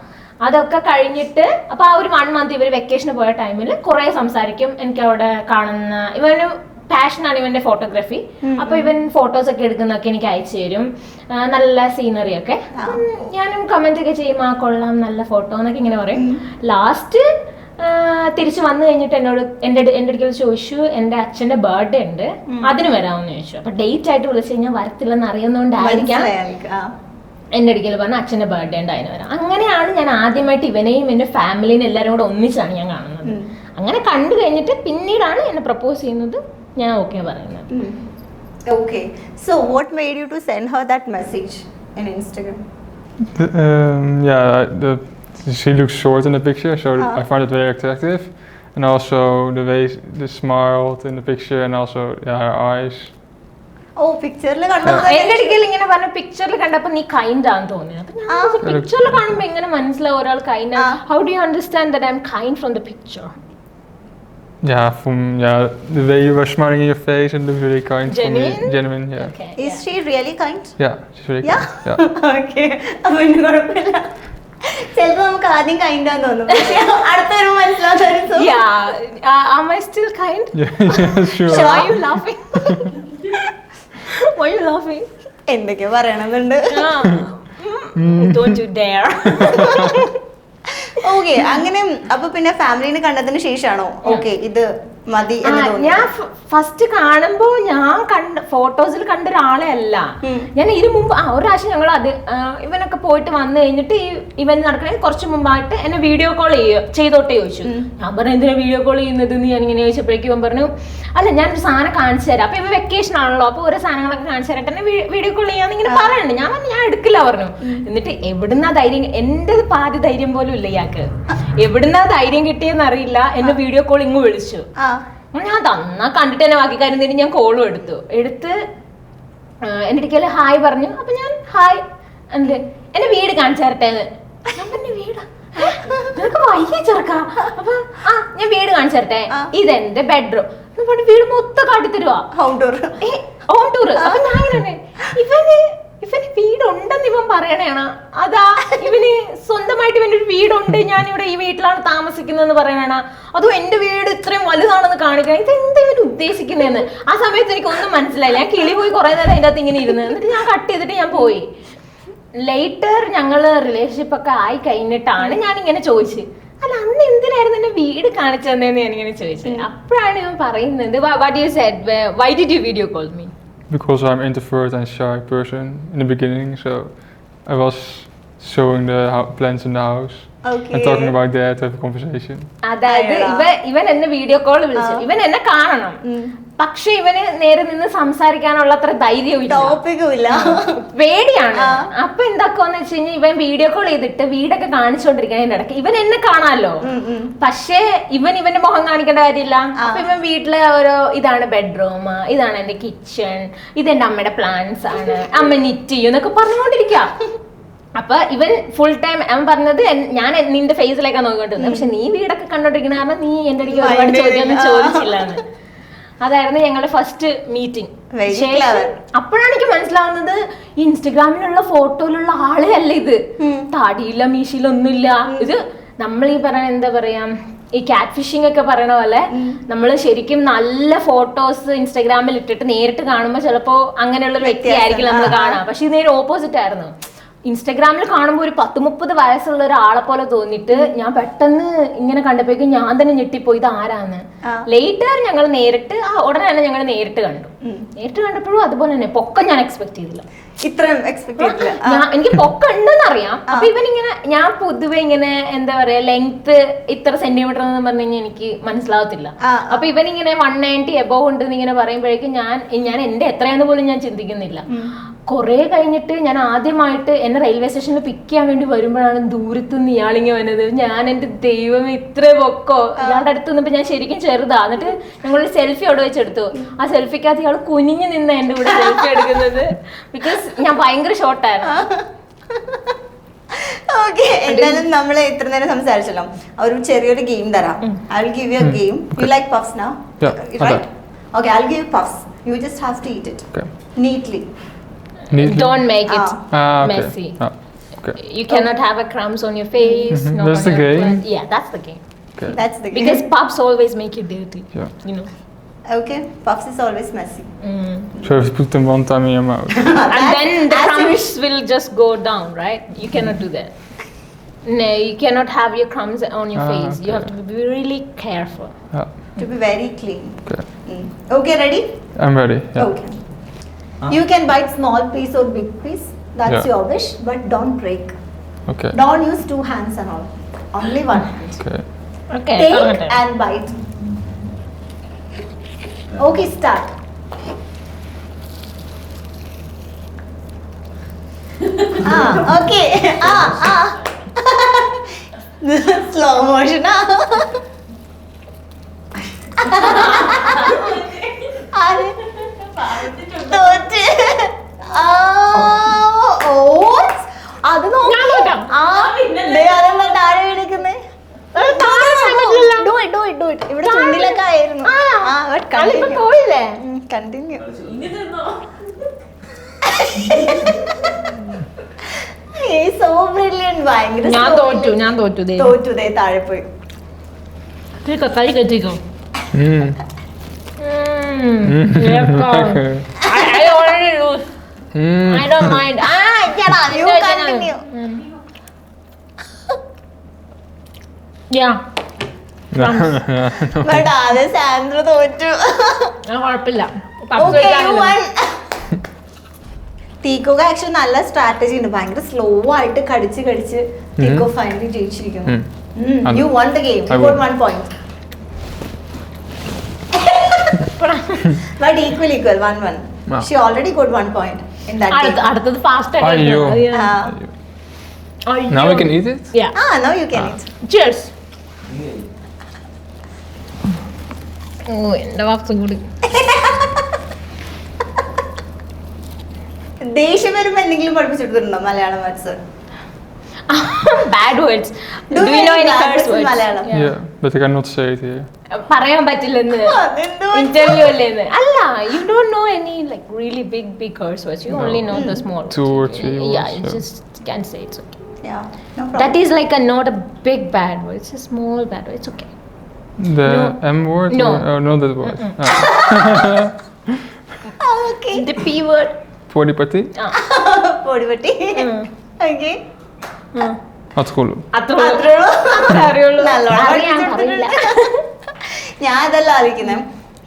അതൊക്കെ കഴിഞ്ഞിട്ട് അപ്പൊ ആ ഒരു 1 month ഇവര് വെക്കേഷന് പോയ ടൈമിൽ കുറെ സംസാരിക്കും. എനിക്ക് അവിടെ കാണുന്ന ഇവന് പാഷനാണ് ഇവന്റെ ഫോട്ടോഗ്രാഫി. അപ്പൊ ഇവൻ ഫോട്ടോസ് ഒക്കെ എടുക്കുന്നൊക്കെ എനിക്ക് അയച്ചു തരും, നല്ല സീനറി ഒക്കെ. ഞാനും കമന്റ് ഒക്കെ ചെയ്യും കൊള്ളാം നല്ല ഫോട്ടോ എന്നൊക്കെ ഇങ്ങനെ പറയും. ലാസ്റ്റ് തിരിച്ചു വന്നു കഴിഞ്ഞിട്ട് എന്റെ അടുക്കൽ ചോദിച്ചു എന്റെ അച്ഛന്റെ ബർത്ത്ഡേ ഉണ്ട്, അതിന് വരാമെന്ന് ചോദിച്ചു. അപ്പൊ ഡേറ്റ് ആയിട്ട് വിളിച്ചു കഴിഞ്ഞാൽ വരത്തില്ലെന്ന് അറിയുന്നതുകൊണ്ടായിരിക്കാം എന്റെ അടുക്കൽ പറഞ്ഞ അച്ഛന്റെ ബർത്ത്ഡേ ഉണ്ട് അതിന് വരാം. അങ്ങനെയാണ് ഞാൻ ആദ്യമായിട്ട് ഇവനെയും എന്റെ ഫാമിലിനെ എല്ലാവരും കൂടെ ഒന്നിച്ചാണ് ഞാൻ കാണുന്നത്. അങ്ങനെ കണ്ടു കഴിഞ്ഞിട്ട് പിന്നീടാണ് എന്നെ പ്രപ്പോസ് ചെയ്യുന്നത്, ഞാൻ ഓക്കെ പറയുന്നത്. Okay, so what made you to send her that message in Instagram? She looks short in the picture, so I find it very attractive, and also the way the smiled in the picture, and also her eyes. പിക്ചറിൽ എന്റെ അടുക്കൽ ഇങ്ങനെ പറഞ്ഞ പിക്ചറിൽ കണ്ടപ്പോ നീ kind ആണെന്ന് തോന്നിയത്. അപ്പൊ ഞാൻ പിക്ചറിൽ കാണുമ്പോ എങ്ങനെ മനസ്സിലാവും ഒരാൾ കൈൻഡ് ആണ്? How do you understand that I am kind from the picture? The way you were smiling in your face and looked really kind. Genuine, yeah. Okay, Is she really kind? Yeah, she's really kind. Yeah. Okay, അപ്പൊ ഇനി കുഴപ്പമില്ല. ചിലപ്പോ നമുക്ക് ആദ്യം kind ആണെന്ന് തോന്നും, അടുത്തൊരു മനസ്സിലാവും. Am I still kind? Yeah, sure. Why are you laughing? Why are you laughing? എന്തൊക്കെയോ പറയണമെന്നുണ്ട്. Don't you dare. ഓക്കെ, അങ്ങനെ അപ്പൊ പിന്നെ ഫാമിലിനെ കണ്ടതിന് ശേഷമാണോ ഓക്കെ ഇത് മതി എന്ന് തോന്നി? ഞാൻ ഫസ്റ്റ് കാണുമ്പോ ഞാൻ ഫോട്ടോസിൽ കണ്ട ഒരാളെ അല്ല ഞാൻ. ഇതിനു മുമ്പ് ഒരു പ്രാവശ്യം ഞങ്ങൾ ഇവനൊക്കെ പോയിട്ട് വന്നു കഴിഞ്ഞിട്ട് ഈ ഇവന്റ് നടക്കണേ കുറച്ച് മുമ്പായിട്ട് എന്നെ വീഡിയോ കോൾ ചെയ്തോട്ടെ ചോദിച്ചു. ഞാൻ പറഞ്ഞു എന്തിനാ വീഡിയോ കോൾ ചെയ്യുന്നത് എന്ന് ഞാൻ ഇങ്ങനെ ചോദിച്ചപ്പോഴേക്കും ഇവൻ പറഞ്ഞു അല്ല ഞാനൊരു സാധനം കാണിച്ചു തരാം. അപ്പൊ ഇവ വെക്കേഷൻ ആണല്ലോ, അപ്പൊ ഓരോ സാധനങ്ങളൊക്കെ കാണിച്ചു തരാം, എന്നെ വീഡിയോ കോൾ ചെയ്യാന്ന് ഇങ്ങനെ പറയണ്ട്. ഞാൻ എടുക്കില്ല പറഞ്ഞു. എന്നിട്ട് എവിടുന്നാ ധൈര്യം, എന്റെ പാതി ധൈര്യം പോലും ഇല്ല ഇയാൾക്ക്, എവിടുന്നാ ധൈര്യം കിട്ടിയെന്ന് അറിയില്ല, എന്നെ വീഡിയോ കോൾ ഇങ്ങ് വിളിച്ചു. ഞാൻ തന്നാ കണ്ടിട്ട് തന്നെ ബാക്കി കാര്യം തന്നെ ഞാൻ കോളും എടുത്ത് എന്റെ അടുക്കൽ ഹായ് പറഞ്ഞു. അപ്പൊ ഞാൻ ഹായ് എന്റെ വീട് കാണിച്ചു തരട്ടെ. ഞാൻ പറഞ്ഞു വീടാ നിനക്ക് വയ്യ ചെറുക്ക. അപ്പൊ ഞാൻ വീട് കാണിച്ചു തരട്ടെ, ഇതെന്റെ ബെഡ്റൂം. വീട് മൊത്തം കാട്ടിത്തരുവാ, ഹോം ടൂർ. അപ്പൊ ഞാൻ ഇവന് വീടുണ്ടെന്ന് ഇവൻ പറയണേണ. അതാ ഇവന് സ്വന്തമായിട്ട് ഇവന്റെ ഒരു വീടുണ്ട്, ഞാൻ ഇവിടെ ഈ വീട്ടിലാണ് താമസിക്കുന്നതെന്ന് പറയണേണ. അതും എന്റെ വീട് ഇത്രയും വലുതാണെന്ന് കാണിക്കണം. ഇത് എന്താ ഇവൻ ഉദ്ദേശിക്കുന്നതെന്ന് ആ സമയത്ത് എനിക്കൊന്നും മനസ്സിലായില്ല. ഞാൻ കിളി പോയി കുറെ നേരം അതിൻ്റെ അകത്ത് ഇങ്ങനെ ഇരുന്ന്, എന്നിട്ട് ഞാൻ കട്ട് ചെയ്തിട്ട് ഞാൻ പോയി. ലേറ്റർ ഞങ്ങള് റിലേഷൻഷിപ്പ് ഒക്കെ ആയി കഴിഞ്ഞിട്ടാണ് ഞാൻ ഇങ്ങനെ ചോദിച്ചത്, അല്ല അന്ന് എന്തിനായിരുന്നു എന്നെ വീട് കാണിച്ചു തന്നേന്ന് ഞാനിങ്ങനെ ചോദിച്ചത്. അപ്പോഴാണ് ഇവൻ പറയുന്നത്, what you said, why did you video call me? Because I'm introvert and shy person in the beginning, so I was showing the plants in the house and talking about that, have a conversation. അതായത് ഇവൻ എന്നെ video call വിളിച്ചു, ഇവൻ എന്നെ കാണണം, പക്ഷെ ഇവന് നേരെ നിന്ന് സംസാരിക്കാനുള്ള അത്ര ധൈര്യവും ഇല്ല, പേടിയാണ്. അപ്പൊ എന്താക്കുമെന്ന് വെച്ച് കഴിഞ്ഞാൽ ഇവൻ വീഡിയോ കോൾ ചെയ്തിട്ട് വീടൊക്കെ കാണിച്ചുകൊണ്ടിരിക്കുന്നതിന്റെ ഇടയ്ക്ക് ഇവൻ എന്നെ കാണാമല്ലോ, പക്ഷേ ഇവന്റെ മുഖം കാണിക്കേണ്ട കാര്യമില്ല. അപ്പൊ ഇവൻ വീട്ടിലെ ഓരോ ഇതാണ് ബെഡ്റൂം, ഇതാണ് എന്റെ കിച്ചൺ, ഇതെന്റെ അമ്മയുടെ പ്ലാന്റ്സ് ആണ്, അമ്മ നിറ്റ് ചെയ്യും എന്നൊക്കെ പറഞ്ഞുകൊണ്ടിരിക്കുക. അപ്പൊ ഇവൻ ഫുൾ ടൈം അവൻ പറഞ്ഞത് ഞാൻ നിന്റെ ഫേസിലേക്കാണ് നോക്കിക്കൊണ്ടിരുന്നത്, പക്ഷെ നീ വീടൊക്കെ കണ്ടോണ്ടിരിക്കുന്ന കാരണം നീ എന്റെ അടുത്ത് ഒരുപാട് ചോദ്യമൊന്നും ചോദിച്ചില്ലാന്ന്. അതായിരുന്നു ഞങ്ങളുടെ ഫസ്റ്റ് മീറ്റിംഗ്. അപ്പോഴാണ് എനിക്ക് മനസ്സിലാവുന്നത് ഇൻസ്റ്റഗ്രാമിലുള്ള ഫോട്ടോയിലുള്ള ആളെ അല്ല ഇത്, താടിയില്ല മീശയില്ല ഒന്നുമില്ല. ഇത് നമ്മൾ ഈ പറഞ്ഞ എന്താ പറയാ, ഈ കാറ്റ് ഫിഷിംഗ് ഒക്കെ പറയണ പോലെ നമ്മൾ ശരിക്കും നല്ല ഫോട്ടോസ് ഇൻസ്റ്റഗ്രാമിൽ ഇട്ടിട്ട് നേരിട്ട് കാണുമ്പോൾ ചിലപ്പോ അങ്ങനെയുള്ള ഒരു വ്യക്തി ആയിരിക്കും നമ്മൾ കാണാം, പക്ഷെ ഇത് നേരെ ഓപ്പോസിറ്റ് ആയിരുന്നു. ഇൻസ്റ്റഗ്രാമിൽ കാണുമ്പോൾ ഒരു 10-30 വയസ്സുള്ള ഒരാളെ പോലെ തോന്നിട്ട് ഞാൻ പെട്ടെന്ന് ഇങ്ങനെ കണ്ടപ്പോഴേക്കും ഞാൻ തന്നെ ഞെട്ടിപ്പോയി, ഇത് ആരാന്ന്. ലേറ്റർ ഞങ്ങൾ നേരിട്ട് ഉടനെ തന്നെ ഞങ്ങൾ നേരിട്ട് കണ്ടു. നേരിട്ട് കണ്ടപ്പോഴും അതുപോലെ തന്നെ പൊക്കം ഞാൻ എക്സ്പെക്ട് ചെയ്തില്ല, എനിക്ക് പൊക്കം ഉണ്ടെന്ന് അറിയാം. അപ്പൊ ഇവനിങ്ങനെ, ഞാൻ പൊതുവെ ഇങ്ങനെ എന്താ പറയാ ലെങ്ത് ഇത്ര സെന്റിമീറ്റർ എന്ന് പറഞ്ഞു കഴിഞ്ഞാൽ എനിക്ക് മനസ്സിലാവത്തില്ല. അപ്പൊ ഇവനിങ്ങനെ 190 എബോവ് ഉണ്ടെന്ന് ഇങ്ങനെ പറയുമ്പോഴേക്കും ഞാൻ എന്റെ എത്രയാന്ന് പോലും ഞാൻ ചിന്തിക്കുന്നില്ല. കുറെ കഴിഞ്ഞിട്ട് ഞാൻ ആദ്യമായിട്ട് എന്നെ റെയിൽവേ സ്റ്റേഷനിൽ പിക്ക് ചെയ്യാൻ വേണ്ടി വരുമ്പോഴാണ് ദൂരത്തുനിന്ന് ഇയാളിങ്ങനെ വന്നത്. ഞാൻ എന്റെ ദൈവം ഇത്ര പൊക്കോ, ഇയാളുടെ അടുത്ത് നിന്നപ്പോ ഞാൻ ശരിക്കും ചെറുതാ. എന്നിട്ട് ഞങ്ങളൊരു സെൽഫി അവിടെ വെച്ചെടുത്തു. ആ സെൽഫിക്കകത്ത് ഇയാൾ കുനിഞ്ഞു നിന്ന് എന്റെ കൂടെ സെൽഫി എടുക്കുന്നത്, ബിക്കോസ് ഞാൻ ഭയങ്കര ഷോർട്ടായിരുന്നു. ഓക്കെ, എന്തായാലും നമ്മൾ ഇത്ര നേരം സംസാരിച്ചല്ലോ, ഒരു ചെറിയൊരു ഗെയിം തരാം. I will give you a game. You like puffs now, right? Okay, I will give puffs. You just have to eat it neatly. Don't make it okay. messy. Okay. You cannot have a crumbs on your face. No, that's the game. Yeah, that's the game. Okay. That's the game. Because puffs always make you dirty. Yeah. You know. Okay, puffs is always messy. So if you put them one time in your mouth. And then the crumbs will just go down, right? You cannot do that. No, you cannot have your crumbs on your face. Okay. You have to be really careful. Yeah. To be very clean. Okay. Okay, ready? I'm ready. Yeah. Okay. You can bite small piece or big piece. That's Yeah. your wish, but don't break. Okay. Don't use 2 hands and all. Only 1 hand. Okay. Okay. Take and bite. Okay, start. Okay. Slow motion. അത് താഴെ വിളിക്കുന്നേ. ഇവിടെ ചുണ്ടിലൊക്കെ ആയിരുന്നു. പോയില്ലേ? Continue. So brilliant. ഭയങ്കര ഞാൻ തോറ്റു ദേ താഴെ പോയി. കൈ കെട്ടിക്കോ. I already lose. I don't mind. You continue. Yeah. But അത് സാന്ദ്ര തോറ്റു. കുഴപ്പമില്ല. Okay, you won. തീക്കോക്ക് ആക്ച്വലി നല്ല സ്ട്രാറ്റജി ഉണ്ട്. ഭയങ്കര സ്ലോ ആയിട്ട് കടിച്ച് തീക്കോ finally ജയിച്ചിരിക്കുന്നു. You won the game. You got 1 point. But equal 1-1. She already got 1 point in that game. അടുത്തത് fast Ayyo. Now we can eat it? Yeah. Now you can eat. Cheers. ഓ എന്റെ വാക്സും കൂടി. ദേഷ്യം വരുമ്പോ എന്തെങ്കിലും പഠിപ്പിച്ചെടുത്തിട്ടുണ്ടോ Malayalam words? Bad words. Do you know any curse words? Malayalam? Yeah, but I cannot say it here. പറയാൻ പറ്റില്ലെന്ന് അതെന്തോ ഇന്റർവ്യൂ അല്ലേന്ന്. അല്ല, you don't know any like really big curse words. You only know the small 2 or 3 words. Yeah, you just can say it's okay. Yeah, no That problem. is like not a big bad word. It's a small bad word. It's okay. The No. M word? No. Or, oh, not that word. Okay. The P word. Podipati? പൊടിപെട്ടി. Okay. Atskolu. അത്രേ അത്രേ ഉള്ളൂ. അറിയുള്ളൂ. നല്ലോണം അറിയാൻ പഠിപ്പിച്ചിട്ടുണ്ട്. അറിയില്ല. ഞാൻ അതല്ല ആലോചിക്കുന്നത്,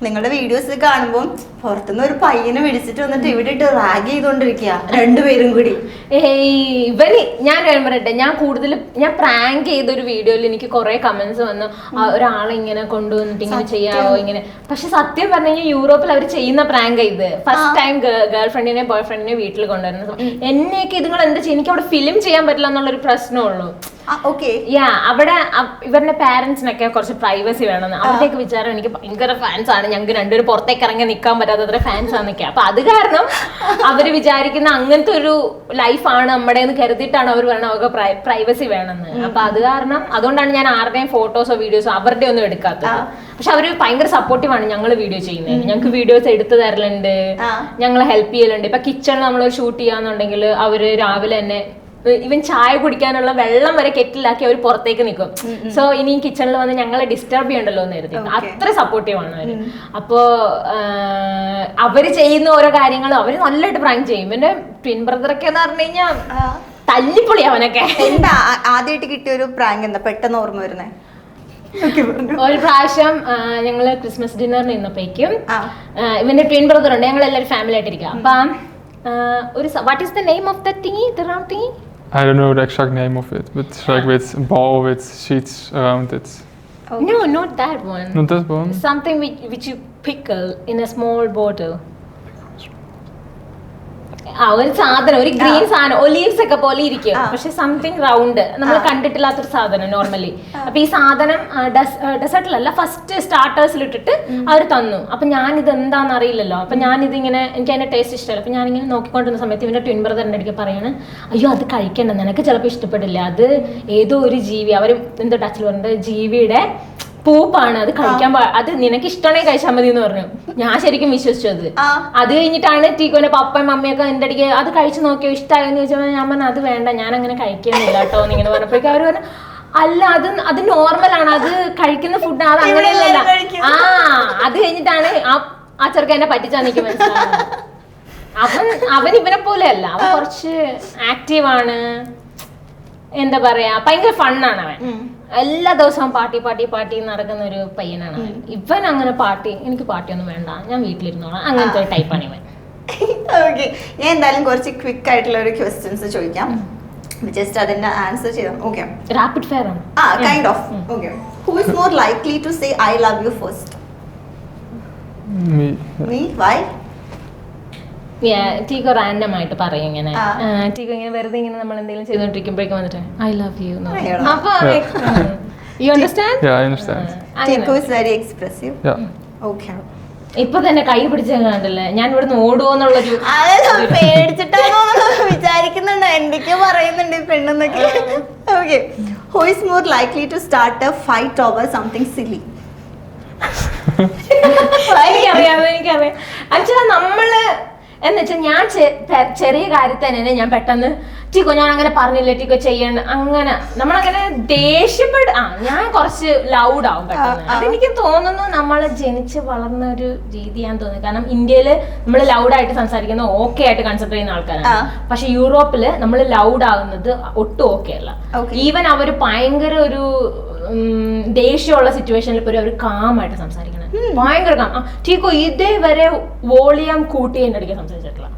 നിങ്ങളുടെ വീഡിയോസ് കാണുമ്പോൾ പുറത്തുനിന്ന് ഒരു പയ്യനെ വിളിച്ചിട്ട് വന്നിട്ട് ഇവിടെ ഇട്ട് റാഗ് ചെയ്തോണ്ടിരിക്കുക രണ്ടുപേരും കൂടി. ഏയ് ഇവന് ഞാൻ പറയട്ടെ, ഞാൻ പ്രാങ്ക് ചെയ്തൊരു വീഡിയോയിൽ എനിക്ക് കുറെ കമന്റ്സ് വന്നു, ഒരാളെ ഇങ്ങനെ കൊണ്ടുവന്നിട്ട് ഇങ്ങനെ ചെയ്യാവോ ഇങ്ങനെ. പക്ഷെ സത്യം പറഞ്ഞു കഴിഞ്ഞാൽ യൂറോപ്പിൽ അവർ ചെയ്യുന്ന പ്രാങ്ക് ഇത് ഫസ്റ്റ് ടൈം ഗേൾ ഫ്രണ്ടിനെ ബോയ് ഫ്രണ്ടിനെ വീട്ടിൽ കൊണ്ടുവരുന്ന എന്നെയൊക്കെ ഇതുങ്ങൾ എന്താ ചെയ്യുക, എനിക്ക് അവിടെ ഫിലിം ചെയ്യാൻ പറ്റില്ല എന്നുള്ളൊരു പ്രശ്നമുള്ളൂ. യാ, അവിടെ ഇവരുടെ പാരന്റ്സിനൊക്കെ കുറച്ച് പ്രൈവസി വേണമെന്ന്. അവരുടെയൊക്കെ വിചാരം എനിക്ക് ഭയങ്കര ഫാൻസ് ആണ്, ഞങ്ങൾക്ക് രണ്ടുപേരും പുറത്തേക്ക് ഇറങ്ങി നിൽക്കാൻ പറ്റാത്തത്ര ഫാൻസ് ആണെന്നൊക്കെ. അപ്പൊ അത് കാരണം അവര് വിചാരിക്കുന്ന അങ്ങനത്തെ ഒരു ലൈഫാണ് നമ്മുടെ എന്ന് കരുതിയിട്ടാണ് അവർ പറയുന്നത് അവർക്ക് പ്രൈവസി വേണമെന്ന്. അപ്പൊ അത് കാരണം അതുകൊണ്ടാണ് ഞാൻ ആരുടെയും ഫോട്ടോസോ വീഡിയോസോ അവരുടെ ഒന്നും എടുക്കാത്തത്. പക്ഷെ അവര് ഭയങ്കര സപ്പോർട്ടീവാണ് ഞങ്ങൾ വീഡിയോ ചെയ്യുന്നത്. ഞങ്ങൾക്ക് വീഡിയോസ് എടുത്തു തരലുണ്ട്, ഞങ്ങളെ ഹെൽപ്പ് ചെയ്യലുണ്ട്. ഇപ്പൊ കിച്ചണിൽ നമ്മൾ ഷൂട്ട് ചെയ്യാന്നുണ്ടെങ്കിൽ അവര് രാവിലെ തന്നെ ഇവൻ ചായ കുടിക്കാനുള്ള വെള്ളം വരെ കെറ്റിലാക്കി അവർ പുറത്തേക്ക് നിൽക്കും. സോ ഇനി കിച്ചണിൽ വന്ന് ഞങ്ങളെ ഡിസ്റ്റർബ് ചെയ്യണ്ടല്ലോ എന്ന് കരുതി അത്ര സപ്പോർട്ടീവ് ആണ് അവര്. അപ്പോ അവര് ചെയ്യുന്ന ഓരോ കാര്യങ്ങളും അവര് നല്ലതായിട്ട് പ്രാങ്ക് ചെയ്യും. എന്റെ ട്വിൻ ബ്രദറൊക്കെ എന്ന് പറഞ്ഞു കഴിഞ്ഞാൽ തല്ലിപ്പൊളി അവനൊക്കെ. എന്താ ആദ്യമായിട്ട് കിട്ടിയ ഒരു പ്രാങ്ക് എന്താ പെട്ടെന്ന് ഓർമ്മ വരുന്നേ? ഒരു പ്രാവശ്യം ഞങ്ങള് ക്രിസ്മസ് ഡിന്നറിന് നിന്നപ്പോഴേക്കും ഇവന്റെ ട്വിൻ ബ്രദർ ഉണ്ട്, ഞങ്ങൾ എല്ലാവരും ഫാമിലി ആയിട്ടിരിക്കുക. അപ്പൊ ഒരു what is the name of the thing, the round thing? I don't know the exact name of it, but it's like with a ball with sheets around it. No, not that one. Not that one? Something which you pickle in a small bottle. ഒരു സാധനം, ഒരു green സാധനം, olives ഒക്കെ പോലെ ഇരിക്കും, പക്ഷെ something round, നമ്മൾ കണ്ടിട്ടില്ലാത്തൊരു സാധനം നോർമലി. അപ്പൊ ഈ സാധനം ഡെസേർട്ടിലല്ല, ഫസ്റ്റ് സ്റ്റാർട്ടേഴ്സിൽ ഇട്ടിട്ട് അവർ തന്നു. അപ്പൊ ഞാൻ ഇത് എന്താണെന്ന് അറിയില്ലല്ലോ. അപ്പൊ ഞാനിതിങ്ങനെ എനിക്ക് അതിന്റെ ടേസ്റ്റ് ഇഷ്ടമല്ല. അപ്പൊ ഞാനിങ്ങനെ നോക്കിക്കൊണ്ടിരുന്ന സമയത്ത് ഇവന്റെ ട്വിൻ ബ്രദർ എൻ്റെ അടുത്ത് പറയാണ്, അയ്യോ അത് കഴിക്കണ്ട, നിനക്ക് ചിലപ്പോൾ ഇഷ്ടപ്പെടില്ല, അത് ഏതോ ഒരു ജീവി, അവർ എന്തോ ടച്ചിൽ പറഞ്ഞിട്ട് ജീവിയുടെ പൂപ്പാണ്, അത് കഴിക്കാൻ അത് നിനക്ക് ഇഷ്ടമാണെങ്കിൽ കഴിച്ചാൽ മതി എന്ന് പറഞ്ഞു. ഞാൻ ശരിക്കും വിശ്വസിച്ചു അത്. അത് കഴിഞ്ഞിട്ടാണ് ടീക്കോന്റെ പപ്പയും മമ്മിയൊക്കെ എൻ്റെ അടുക്ക് അത് കഴിച്ചു നോക്കിയോ ഇഷ്ടമായെന്ന് ചോദിച്ചപ്പോൾ ഞാൻ പറഞ്ഞു അത് വേണ്ട, ഞാൻ അങ്ങനെ കഴിക്കാനില്ല കേട്ടോ എന്നിങ്ങനെ പറഞ്ഞപ്പോഴേക്കും അവർ പറഞ്ഞു അല്ല അത് നോർമലാണ്, അത് കഴിക്കുന്ന ഫുഡ്, അത് അങ്ങനെയല്ല. അത് കഴിഞ്ഞിട്ടാണ് ആ ചെറുക്കൻ എന്നെ പറ്റിച്ചാൽ എനിക്ക് മനസ്സിലാവുന്നത്. അവൻ ഇവനെ പോലെയല്ല, അവൻ കുറച്ച് ആക്റ്റീവാണ്, എന്താ പറയാ ഭയങ്കര ഫണ്ണാണ് അവൻ. എല്ലാ ദിവസവും പാട്ടി നടക്കുന്ന ഒരു പയ്യനാണ് അവൻ. ഇവൻ അങ്ങനെ എനിക്ക് പാർട്ടിയൊന്നും വേണ്ട, ഞാൻ വീട്ടിലിരുന്നോളാം, അങ്ങനത്തെ ഒരു ടൈപ്പാണ് ഇവൻ. ഓക്കെ, ഞാൻ എന്തായാലും കുറച്ച് ക്വിക്ക് ആയിട്ടുള്ള ഒരു ക്വസ്റ്റ്യൻസ് ചോദിക്കാം, ജസ്റ്റ് അതിന്റെ ആൻസർ ചെയ്യാം. ഓക്കെ, റാപ്പിഡ് ഫയർ ആണ്. Kind of. Okay, who is more likely to say I love you first? Me. Me? Why? ടീക്കോ റാൻഡം ആയിട്ട് പറയും ഇങ്ങനെ. ടീക്കോ ഇങ്ങനെ വെറുതെ ഇങ്ങനെ നമ്മൾ എന്തെങ്കിലും ചെയ്തോണ്ടിരിക്കുമ്പോഴേക്കും വന്നിട്ട് ഐ ലവ് യു. അപ്പൊ you understand? Yeah, I understand. Tico is very expressive. Yeah. Okay. ഇപ്പൊ തന്നെ കൈ പിടിച്ച കണ്ടല്ലേ, ഞാൻ ഇവിടുന്ന് ഓടുവോന്നുള്ളൊരു പേടിച്ചിട്ടാണോ വിചാരിക്കുന്നുണ്ടോ, എന്തൊക്കെയോ പറയുന്നുണ്ട് ഈ പെണ്ണെന്നൊക്കെ. Okay, who is more likely to start a fight over something silly? എനിക്കറിയാം. ആക്ച്വലി നമ്മള് എന്ന് വെച്ചാൽ ഞാൻ ചെറിയ കാര്യത്തിൽ തന്നെ ഞാൻ പെട്ടെന്ന് ടീക്കോ ഞാൻ അങ്ങനെ പറഞ്ഞില്ല, ടീക്കോ ചെയ്യണ്ട, അങ്ങനെ നമ്മളങ്ങനെ ഞാൻ കുറച്ച് ലൗഡ് ആവും പെട്ടെന്ന്. അതെനിക്ക് തോന്നുന്നു നമ്മള് ജനിച്ച് വളർന്ന ഒരു രീതിയാന്ന് തോന്നുന്നു. കാരണം ഇന്ത്യയില് നമ്മൾ ലൗഡായിട്ട് സംസാരിക്കുന്നത് ഓക്കെ ആയിട്ട് കൺസിഡർ ചെയ്യുന്ന ആൾക്കാരാണ്. പക്ഷെ യൂറോപ്പില് നമ്മൾ ലൗഡ് ആവുന്നത് ഒട്ടും ഓക്കെ അല്ല. ഈവൻ അവര് ഭയങ്കര ഒരു ദേഷ്യമുള്ള സിറ്റുവേഷനിൽ പോലും അവർ കാമായിട്ട് സംസാരിക്കണം, ഭയങ്കര കാം. ടീക്കോ ഇതേവരെ വോളിയം കൂട്ടി എൻ്റെ അടുക്കാൻ സംസാരിച്ചിട്ടില്ല.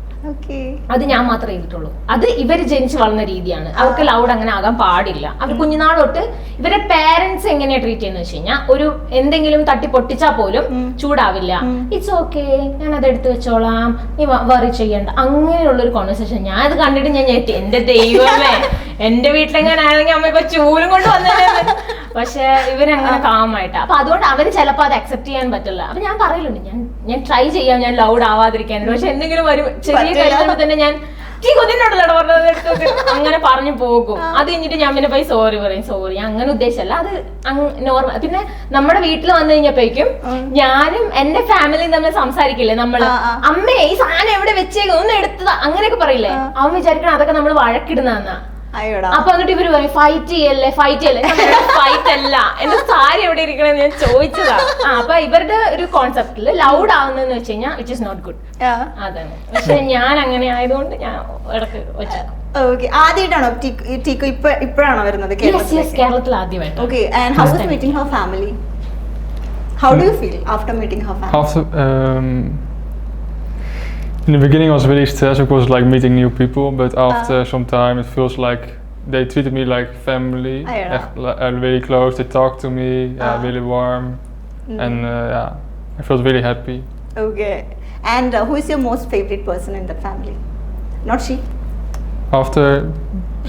അത് ഞാൻ മാത്രമേ ചെയ്തിട്ടുള്ളൂ. അത് ഇവര് ജനിച്ച് വളർന്ന രീതിയാണ്. അവർക്ക് ലൗഡ് അങ്ങനെ ആകാൻ പാടില്ല. അവർ കുഞ്ഞുനാൾ തൊട്ട് ഇവരെ പേരൻസ് എങ്ങനെയാ ട്രീറ്റ് ചെയ്യുന്നത് വെച്ച് കഴിഞ്ഞാൽ ഒരു എന്തെങ്കിലും തട്ടി പൊട്ടിച്ചാൽ പോലും ചൂടാവില്ല. ഇറ്റ്സ് ഓക്കെ, ഞാൻ അത് എടുത്തു വെച്ചോളാം, നീ വറി ചെയ്യണ്ട, അങ്ങനെയുള്ളൊരു കോൺവെർസേഷൻ. ഞാൻ അത് കണ്ടിട്ട് ഞാൻ ഞെട്ടി, എന്റെ ദൈവമേ, എന്റെ വീട്ടിലെങ്ങനാണെങ്കിൽ അമ്മ ഇപ്പൊ ചൂലും കൊണ്ട് വന്നേ. പക്ഷെ ഇവരങ്ങനെ കാമായിട്ടാ. അപ്പൊ അതുകൊണ്ട് അവര് ചിലപ്പോ അത് അക്സെപ്റ്റ് ചെയ്യാൻ പറ്റില്ല. അപ്പൊ ഞാൻ പറയലുണ്ട്, ഞാൻ ട്രൈ ചെയ്യാം, ഞാൻ ലൗഡ് ആവാതിരിക്കാൻ. പക്ഷെ എന്തെങ്കിലും വരും ചെറിയ കഴിയുമ്പോൾ തന്നെ ഞാൻ അങ്ങനെ പറഞ്ഞു പോകും. അത് കഴിഞ്ഞിട്ട് ഞാൻ പിന്നെ പോയി സോറി പറയും, സോറി അങ്ങനെ ഉദ്ദേശമല്ല, അത് നോർമൽ. പിന്നെ നമ്മുടെ വീട്ടിൽ വന്നു കഴിഞ്ഞപ്പോഴേക്കും ഞാനും എന്റെ ഫാമിലിയും തമ്മിൽ സംസാരിക്കില്ലേ നമ്മള്, അമ്മേ ഈ സാധനം എവിടെ വെച്ചേക്കും ഒന്ന് എടുത്തതാ അങ്ങനെയൊക്കെ പറയില്ലേ, അവൻ വിചാരിക്കണം അതൊക്കെ നമ്മൾ വഴക്കിടുന്ന. അപ്പൊ എന്നിട്ട് ഇവര് പറയും ഫൈറ്റ് ചെയ്യല്ലേ, ഫൈറ്റ് ചെയ്യല്ലേ. ഫൈറ്റ് അല്ല, എന്റെ സാരി എവിടെ ഇരിക്കണെന്ന് ഞാൻ ചോദിച്ചതാ. അപ്പൊ ഇവരുടെ ഒരു കോൺസെപ്റ്റില് ലൗഡ് ആവുന്നതെന്ന് വെച്ച് കഴിഞ്ഞാൽ വിച്ച് ഇസ് നോട്ട് ഗുഡ്. അതാണ്. പക്ഷെ ഞാൻ അങ്ങനെ ആയതുകൊണ്ട് ഞാൻ ഇടക്ക് വെച്ചേക്കും. ആദ്യമായിട്ടാണോ ടീക്കു ഇപ്പോഴാണോ വരുന്നത് കേരളത്തിൽ ആദ്യമായിട്ട്? Okay, and how was meeting her family? How do you feel after meeting her family? In the beginning I was really stressed because like meeting new people, but after some time it feels like they treated me like family. Echt really close. They talked to me, really warm, and I felt really happy. Okay, and who is your most favorite person in the family? Not she. After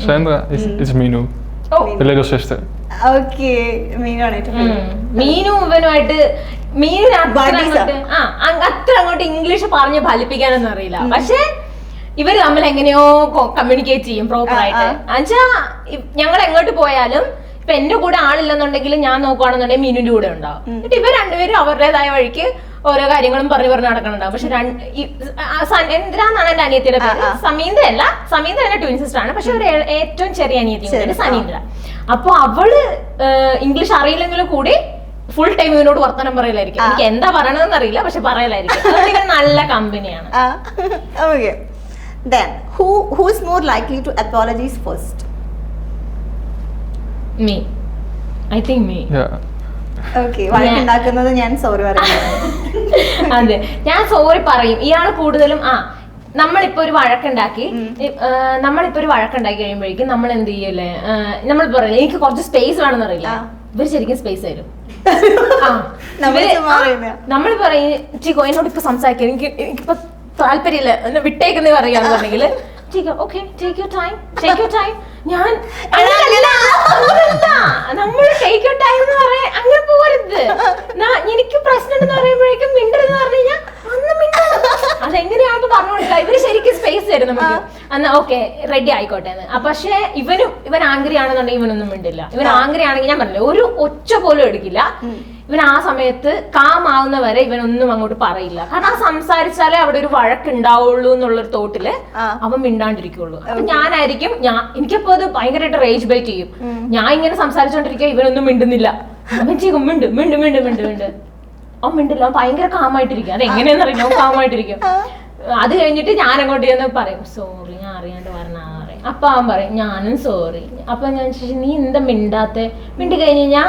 Sandra, it's Minu, the little sister. Okay, Minu ആണ് ഏറ്റവും favorite. Meenu ഇവനുമായിട്ട് അത്ര അങ്ങോട്ട് English പറഞ്ഞ് ഫലിപ്പിക്കാനൊന്നും അറിയില്ല, പക്ഷെ ഇവര് തമ്മിൽ എങ്ങനെയോ കമ്മ്യൂണിക്കേറ്റ് ചെയ്യും പ്രോപ്പർ ആയിട്ട്. എന്നുവെച്ചാ ഞങ്ങൾ എങ്ങോട്ട് പോയാലും ഇപ്പൊ എന്റെ കൂടെ ആളില്ലെന്നുണ്ടെങ്കിൽ ഞാൻ നോക്കുവാണെന്നുണ്ടെങ്കിൽ മീനുന്റെ കൂടെ ഉണ്ടാവും. എന്നിട്ട് ഇവർ രണ്ടുപേരും അവരുടേതായ വഴിക്ക് ഓരോ കാര്യങ്ങളും പറഞ്ഞു നടക്കണുണ്ടാവും. പക്ഷെ എന്തിനാന്നാണ് എന്റെ അനിയത്തിയുടെ പേര്, സമീന്ദ്ര അല്ല, സമീന്ദ്ര എന്റെ ട്വിൻ സിസ്റ്റർ ആണ്, പക്ഷെ ഒരു ഏറ്റവും ചെറിയ അനിയത്തി സനീന്ദ്ര. അപ്പൊ അവള് ഇംഗ്ലീഷ് അറിയില്ലെങ്കിലും കൂടി ഫുൾ ടൈം ഇവനോട് വർത്തമാനം പറയലായിരിക്കും. എനിക്ക് എന്താ പറയണതെന്ന് അറിയില്ല, പക്ഷെ പറയലായിരിക്കും. അതുകൊണ്ട് നല്ല കമ്പനിയാണ്. Okay, then who's more likely to apologize first? Me. I think me. Yeah. Okay, വഴക്കുണ്ടാക്കുന്നത് ഞാൻ സോറി പറയുന്നത്. അതെ, ഞാൻ സോറി പറയും. ഇയാൾ കൂടുതലും നമ്മളിപ്പോ ഒരു വഴക്കുണ്ടാക്കി കഴിയുമ്പോഴേക്കും നമ്മൾ എന്ത് ചെയ്യല്ലേ, നമ്മൾ പറയില്ല എനിക്ക് കുറച്ച് സ്പേസ് വേണമെന്ന് അറിയില്ല, ഇവര് ശരിക്കും സ്പേസ് തരും. നമ്മൾ പറയും ചിക്കോ എന്നോട് ഇപ്പൊ സംസാരിക്കാൻ എനിക്കിപ്പോ താല്പര്യമില്ല, എന്നെ വിട്ടേക്കെന്ന് പറയാന്നുണ്ടെങ്കിൽ ഓക്കെ ടേക്ക് യുവർ ടൈം. ഞാൻ നമ്മൾ ടേക്ക് യുവർ ടൈം എന്ന് പറയാൻ അങ്ങനെ പോരുത്. എനിക്ക് പ്രശ്നം ഉണ്ടെന്ന് പറയുമ്പോഴേക്കും മിണ്ടരുതെന്ന് പറഞ്ഞു കഴിഞ്ഞാൽ അന്ന് മിണ്ടണം. അതെങ്ങനെയാണെന്ന് പറഞ്ഞു കൊടുക്കുക. ഇവര് ശരിക്കും സ്പേസ് തരും നമുക്ക്. എന്നാ ഓക്കെ റെഡി ആയിക്കോട്ടെ എന്ന്. പക്ഷെ ഇവൻ ആംഗ്രി ആണെന്നുണ്ടെങ്കിൽ ഇവനൊന്നും മിണ്ടില്ല. ഇവൻ ആംഗ്രി ആണെങ്കിൽ ഞാൻ പറഞ്ഞില്ല ഒരു ഒച്ച പോലും എടുക്കില്ല. ഇവൻ ആ സമയത്ത് കാമാവുന്നവരെ ഇവനൊന്നും അങ്ങോട്ട് പറയില്ല. കാരണം ആ സംസാരിച്ചാലേ അവിടെ ഒരു വഴക്കുണ്ടാവുള്ളൂ എന്നുള്ളൊരു തോട്ടില് അവൻ മിണ്ടാണ്ടിരിക്കുള്ളൂ. അപ്പൊ ഞാനായിരിക്കും എനിക്കപ്പോ അത് ഭയങ്കരമായിട്ട് റേജ് ബൈറ്റ് ചെയ്യും. ഞാൻ ഇങ്ങനെ സംസാരിച്ചോണ്ടിരിക്കുക, ഇവനൊന്നും മിണ്ടുന്നില്ല. അവൻ ചെയ്യും മിണ്ട്. അവൻ മിണ്ടില്ല, അവൻ ഭയങ്കര കാമായിട്ടിരിക്കും. അത് എങ്ങനെയാന്ന് അറിയില്ല, അവൻ കാമായിട്ടിരിക്കും. അത് കഴിഞ്ഞിട്ട് ഞാൻ അങ്ങോട്ട് ചെന്ന് പറയും സോറി ഞാൻ അറിയാണ്ട് പറഞ്ഞ പറയും. അപ്പൊ അവൻ പറയും ഞാനും സോറി. അപ്പൊ ഞാൻ നീ എന്താ മിണ്ടി കഴിഞ്ഞ് കഴിഞ്ഞാൽ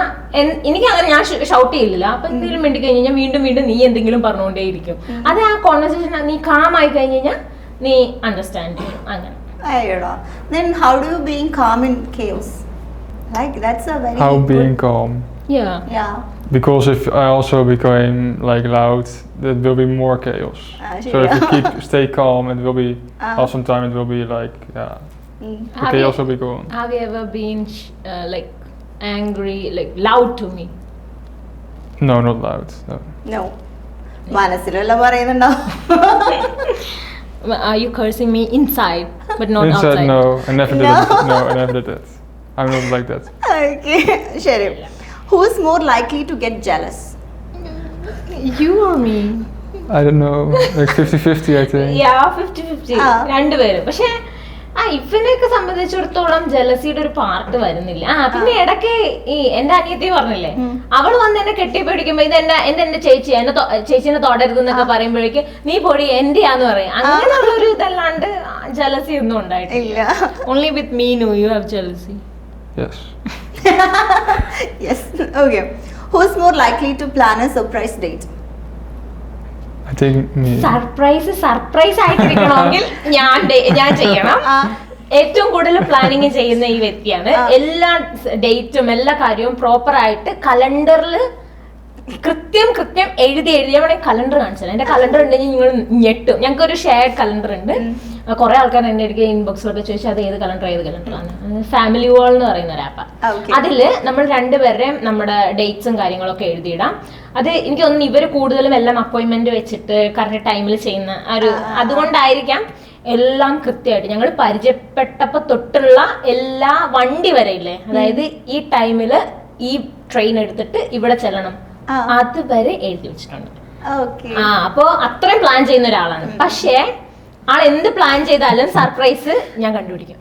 എനിക്ക് അങ്ങനെ ഞാൻ ഷൗട്ട് ചെയ്യില്ല. അപ്പൊ എന്തെങ്കിലും മിണ്ടി കഴിഞ്ഞ് കഴിഞ്ഞാൽ വീണ്ടും നീ എന്തെങ്കിലും പറഞ്ഞുകൊണ്ടേയിരിക്കും. അത് ആ കോൺവെർസേഷൻ നീ കാമായി കഴിഞ്ഞ് കഴിഞ്ഞാൽ നീ അണ്ടർസ്റ്റാൻഡ് ചെയ്യും. അങ്ങനെ. Then how do you being calm in chaos? Like that's a very how being calm. Yeah. Because if I also become like loud, there will be more chaos. So if you stay calm, it will be some time. It will be like the chaos will be gone. Have you ever been like angry, like loud to me? No, not loud. No. മനസ്സിലുള്ള പറയുന്നുണ്ടാവും. Are you cursing me inside but not inside, outside? No, I never did it. No, I never did that. I'm not like that. Okay, ശരി. Who's more likely to get jealous? You or me? I don't know, like 50-50 I think. Yeah, 50-50. രണ്ടുപേരും. പക്ഷെ ഇവനെയൊക്കെ സംബന്ധിച്ചിടത്തോളം ജലസിയുടെ ഒരു part വരുന്നില്ല. പിന്നെ ഇടയ്ക്ക് ഈ എന്റെ അനിയത്തി പറഞ്ഞില്ലേ, അവൾ വന്ന് എന്നെ കെട്ടിപ്പിടിക്കുമ്പോ ഇത് എന്റെ ചേച്ചീനെ തൊടരുതെന്നൊക്കെ പറയുമ്പോഴേക്ക് നീ പൊടി എന്റെയാന്ന് പറയും. അങ്ങനെയുള്ളൊരു ഇതല്ലാണ്ട് ജലസി ഒന്നും ഉണ്ടായിട്ടില്ല. Only with me no you have jealousy. Yes. Yes. Okay. Who's more likely to plan a surprise date? I think me. Surprise ആയിട്ടിരിക്കണമെങ്കിൽ ഞാൻ ചെയ്യണം. ഏറ്റവും കൂടുതൽ പ്ലാനിങ് ചെയ്യുന്ന ഈ വ്യക്തിയാണ്. എല്ലാ ഡേറ്റും എല്ലാ കാര്യവും പ്രോപ്പർ ആയിട്ട് കലണ്ടറിൽ കൃത്യം എഴുതി കലണ്ടർ കാണിച്ചാൽ എന്റെ കലണ്ടർ ഉണ്ടെങ്കിൽ നിങ്ങൾ ഞെട്ടും. ഞങ്ങൾക്ക് ഒരു ഷെയർഡ് കലണ്ടർ ഉണ്ട്. കുറെ ആൾക്കാർ എന്റെ അടുത്ത് ഇൻബോക്സിലൊക്കെ ചോദിച്ചാൽ അത് ഏത് കലണ്ടറാണ്. ഫാമിലി വാൾ എന്ന് പറയുന്ന ഒരു ആപ്പ്. അതില് നമ്മൾ രണ്ടുപേരുടെയും നമ്മുടെ ഡേറ്റ്സും കാര്യങ്ങളൊക്കെ എഴുതിയിടാം. അത് എനിക്ക് തോന്നുന്നു ഇവര് കൂടുതലും എല്ലാം അപ്പോയിന്റ്മെന്റ് വെച്ചിട്ട് കറക്റ്റ് ടൈമിൽ ചെയ്യുന്ന ഒരു അതുകൊണ്ടായിരിക്കാം എല്ലാം കൃത്യമായിട്ട് ഞങ്ങൾ പരിചയപ്പെട്ടപ്പോ തൊട്ടുള്ള എല്ലാ വണ്ടി വരെ ഇല്ലേ, അതായത് ഈ ടൈമില് ഈ ട്രെയിൻ എടുത്തിട്ട് ഇവിടെ ചെല്ലണം, അതുവരെ എഴുതി വെച്ചിട്ടുണ്ട്. അപ്പൊ അത്രയും പ്ലാൻ ചെയ്യുന്ന ഒരാളാണ്. പക്ഷേ ആൾ എന്ത് പ്ലാൻ ചെയ്താലും സർപ്രൈസ് ഞാൻ കണ്ടുപിടിക്കും.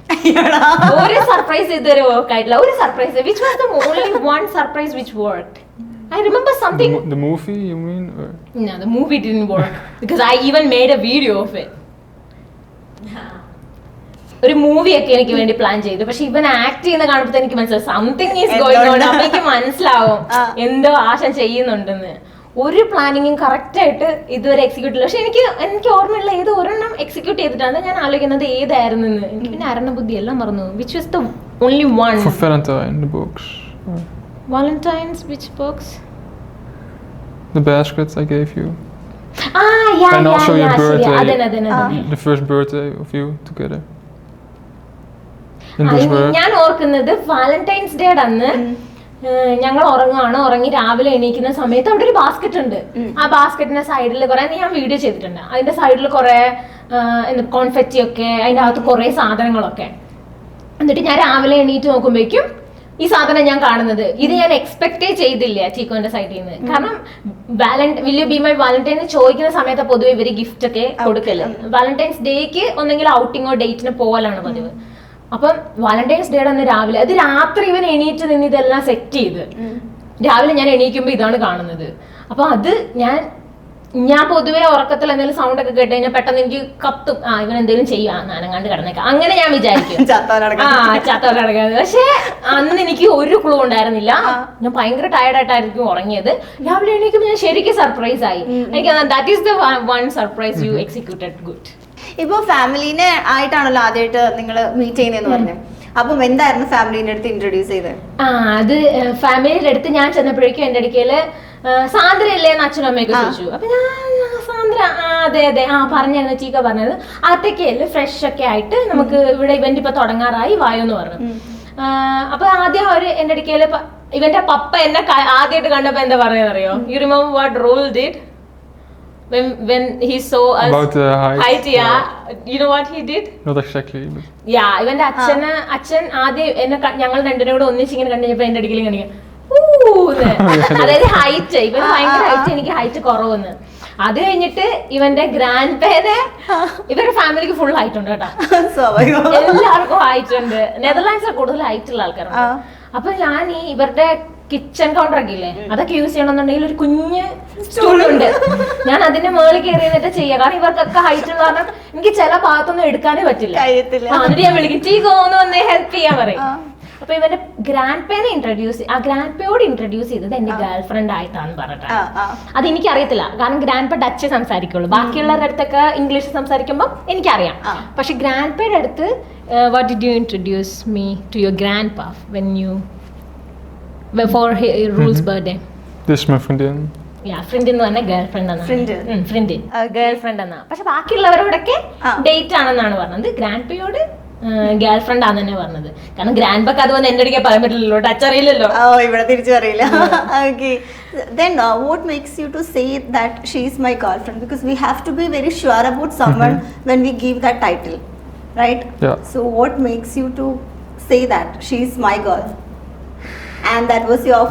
ഒരു സർപ്രൈസ് ഇതുവരെ വർക്ക് ആയിട്ടില്ല. ഒരു surprise which was the only one surprise which worked. I remember something. The movie, you mean? Or? No, the movie didn't work because I even made a video of it. ഒരു മൂവിയൊക്കെ എനിക്ക് വേണ്ടി plan ചെയ്തു. പക്ഷെ ഇവൻ act ചെയ്യുന്ന കാണുമ്പോൾ എനിക്ക് മനസ്സിലാവും സംതിങ് ഈസ് ഗോയിങ് ഓൺ. അപ്പൊ എനിക്ക് മനസ്സിലാവും എന്തോ ആശ ചെയ്യുന്നുണ്ടെന്ന്. ഒരു പ്ലാനിങ്ങും കറക്റ്റ് ആയിട്ട് ഇതുവരെ എക്സിക്യൂട്ട് ചെയ്യില്ല. പക്ഷെ എനിക്ക് ഓർമ്മയുള്ള ഏത് ഒരെണ്ണം എക്സിക്യൂട്ട് ചെയ്തിട്ടാണ് ഞാൻ ആലോചിക്കുന്നത് ഏതായിരുന്നു. എനിക്ക് പിന്നെ അരണ ബുദ്ധി എല്ലാം മറന്നു. Which was the only one For Valentine, the books. Valentine's, which books? The baskets I gave you. Yeah, and also your birthday. Adena. The first birthday of you together. In this world. ഞാൻ ഓർക്കുന്നത് Valentine's day അന്ന് ഞങ്ങൾ ഉറങ്ങി രാവിലെ എണീക്കുന്ന സമയത്ത് അവിടെ ഒരു ബാസ്ക്കറ്റ് ഉണ്ട്. ആ ബാസ്ക്കറ്റിന്റെ സൈഡിൽ കുറെ ഞാൻ വീഡിയോ ചെയ്തിട്ടുണ്ട്. അതിന്റെ സൈഡിൽ കുറെ കോൺഫെറ്റി ഒക്കെ, അതിന്റെ അകത്ത് കുറെ സാധനങ്ങളൊക്കെ. എന്നിട്ട് ഞാൻ രാവിലെ എണീറ്റ് നോക്കുമ്പോഴേക്കും ഈ സാധനം ഞാൻ കാണുന്നത്. ഇത് ഞാൻ എക്സ്പെക്ടേ ചെയ്തില്ല ചീക്കോന്റെ സൈഡിൽ നിന്ന്. കാരണം will you be my valentine ചോദിക്കുന്ന സമയത്ത് പൊതുവെ ഇവര് ഗിഫ്റ്റ് ഒക്കെ കൊടുക്കല്. വാലന്റൈൻസ് ഡേക്ക് ഒന്നെങ്കിൽ ഔട്ടിങ്ങോ ഡേറ്റിന് പോകലാണ് പതിവ്. അപ്പം വാലന്റൈൻസ് ഡേയുടെ അന്ന് രാവിലെ, അത് രാത്രി ഇവൻ എണീറ്റ് നിന്ന് ഇതെല്ലാം സെറ്റ് ചെയ്ത് രാവിലെ ഞാൻ എണീക്കുമ്പോ ഇതാണ് കാണുന്നത്. അപ്പൊ അത് ഞാൻ പൊതുവെ ഉറക്കത്തിൽ എന്തെങ്കിലും സൗണ്ട് ഒക്കെ കേട്ട് കഴിഞ്ഞാൽ പെട്ടെന്ന് എനിക്ക് കത്തും. ഇവൻ എന്തെങ്കിലും ചെയ്യാം, ഞാനങ്ങാണ്ട് കിടന്നേക്കാം, അങ്ങനെ ഞാൻ വിചാരിക്കും. ചത്തോലടക്കാതെ. പക്ഷെ അന്ന് എനിക്ക് ഒരു ക്ലൂ ഉണ്ടായിരുന്നില്ല. ഞാൻ ഭയങ്കര ടയർഡായിട്ടായിരിക്കും ഉറങ്ങിയത്. രാവിലെ എണീക്കുമ്പോൾ ഞാൻ ശരിക്കും സർപ്രൈസ് ആയി. എനിക്ക് that is the one surprise U executed good. ഇപ്പൊ ഫാമിലിനെ ആയിട്ടാണല്ലോ ആദ്യമായിട്ട് നിങ്ങൾ മീറ്റ് ചെയ്യുന്നതെന്ന് പറഞ്ഞു. അപ്പം എന്തായിരുന്നു ഫാമിലിന്റെ അടുത്ത് ഇൻട്രൊഡ്യൂസ് ചെയ്തത്? അത് ഫാമിലിയുടെ അടുത്ത് ഞാൻ ചെന്നപ്പോഴേക്കും എന്റെ അടുക്കല് സാന്ദ്ര അല്ലേന്ന് അച്ഛനും അമ്മയൊക്കെ ചോദിച്ചു. അപ്പൊ ഞാൻ സാന്ദ്ര അതെ പറഞ്ഞായിരുന്നു ചീക്ക പറഞ്ഞത്. അകത്തേക്കല്ലേ ഫ്രഷ് ഒക്കെ ആയിട്ട് നമുക്ക് ഇവിടെ ഇവന്റ് ഇപ്പൊ തുടങ്ങാറായി വായോന്ന് പറഞ്ഞു. അപ്പൊ ആദ്യം അവര് എന്റെ അടുക്കല് ഇവന്റെ പപ്പ എന്നെ ആദ്യമായിട്ട് കണ്ടപ്പോ എന്താ പറയാന്നറിയോ? You remember what Rahul did when he saw us? About the height. Yeah. You know what he did? Not exactly. But... Yeah, ഇവന്റെ അച്ഛൻ ആദ്യം എന്നെ ഞങ്ങൾ രണ്ടിനും കൂടെ ഒന്നിച്ചിങ്ങനെ കണ്ടുകഴിഞ്ഞപ്പോ എന്റെ അടുക്കലും കണിയാ അതായത് ഹൈറ്റ്, ഇവൻ ഭയങ്കര ഹൈറ്റ്, എനിക്ക് ഹൈറ്റ് കുറവെന്ന്. അത് കഴിഞ്ഞിട്ട് ഇവന്റെ ഗ്രാൻഡ് പേരെ ഇവരുടെ ഫാമിലിക്ക് ഫുൾ ഹൈറ്റ് ഉണ്ട് കേട്ടോ. എല്ലാവർക്കും ഹൈറ്റ് ഉണ്ട്. നെതർലാൻഡ്സിൽ കൂടുതൽ ഹൈറ്റ് ഉള്ള ആൾക്കാരുണ്ട്. അപ്പൊ ഞാൻ ഇവരുടെ കിച്ചൺ കൗണ്ടർ ഒക്കെ ഇല്ലേ, അതൊക്കെ യൂസ് ചെയ്യണമെന്നുണ്ടെങ്കിൽ ഒരു കുഞ്ഞ് സ്റ്റൂളുണ്ട്. ഞാൻ അതിന്റെ മുകളിൽ കയറി എന്നിട്ട് ചെയ്യാം. കാരണം ഇവർക്കൊക്കെ ഹൈറ്റ് ഉള്ള കാരണം എനിക്ക് ചില ഭാഗത്തൊന്നും എടുക്കാനേ പറ്റില്ല. എന്നിട്ട് ഞാൻ വിളിക്കും ചീക്കോന്ന് വന്നേ ഹെൽപ്പ് ചെയ്യാൻ പറയും. അപ്പൊ ഇവന്റെ ഗ്രാൻഡ് പേനെ ഗ്രാൻഡ് പേയോട് ഇൻട്രൊഡ്യൂസ് ചെയ്തത് എന്റെ ഗേൾ ഫ്രണ്ട് ആയിട്ടാണ് പറഞ്ഞിട്ട്. അത് എനിക്ക് അറിയത്തില്ല, കാരണം ഗ്രാൻഡ് പേ ഡച്ച് സംസാരിക്കുള്ളൂ. ബാക്കിയുള്ളവരുടെ അടുത്തൊക്കെ ഇംഗ്ലീഷ് സംസാരിക്കുമ്പോൾ എനിക്കറിയാം. പക്ഷെ ഗ്രാൻഡ് പേയുടെ അടുത്ത് what did you introduce me to your grandpa when you for Rule's birthday? This is my friendin. Friend എന്ന് പറഞ്ഞ ഗേൾ ഫ്രണ്ട് ഗേൾ ഫ്രണ്ട് എന്നാ. പക്ഷെ ബാക്കിയുള്ളവരോടൊക്കെ ഡേറ്റ് ആണെന്നാണ് പറഞ്ഞത്. ഗ്രാൻഡ് പേയോട് ഗേൾ ഫ്രണ്ട് ആണെന്ന് തന്നെ പറഞ്ഞത്. കാരണം ഗ്രാൻഡ് പക്ക് അത് വന്ന് എന്റെ അടുക്കെ പറയാൻ പറ്റില്ലല്ലോ, ടച്ച് അറിയില്ലല്ലോ. ഇവിടെ തിരിച്ചറിയില്ല. Okay. Then what makes you to say that she is my girlfriend? Because we have to be very sure about someone when we give that title, right? Yeah. So what makes you to say that she is my girl? And that was your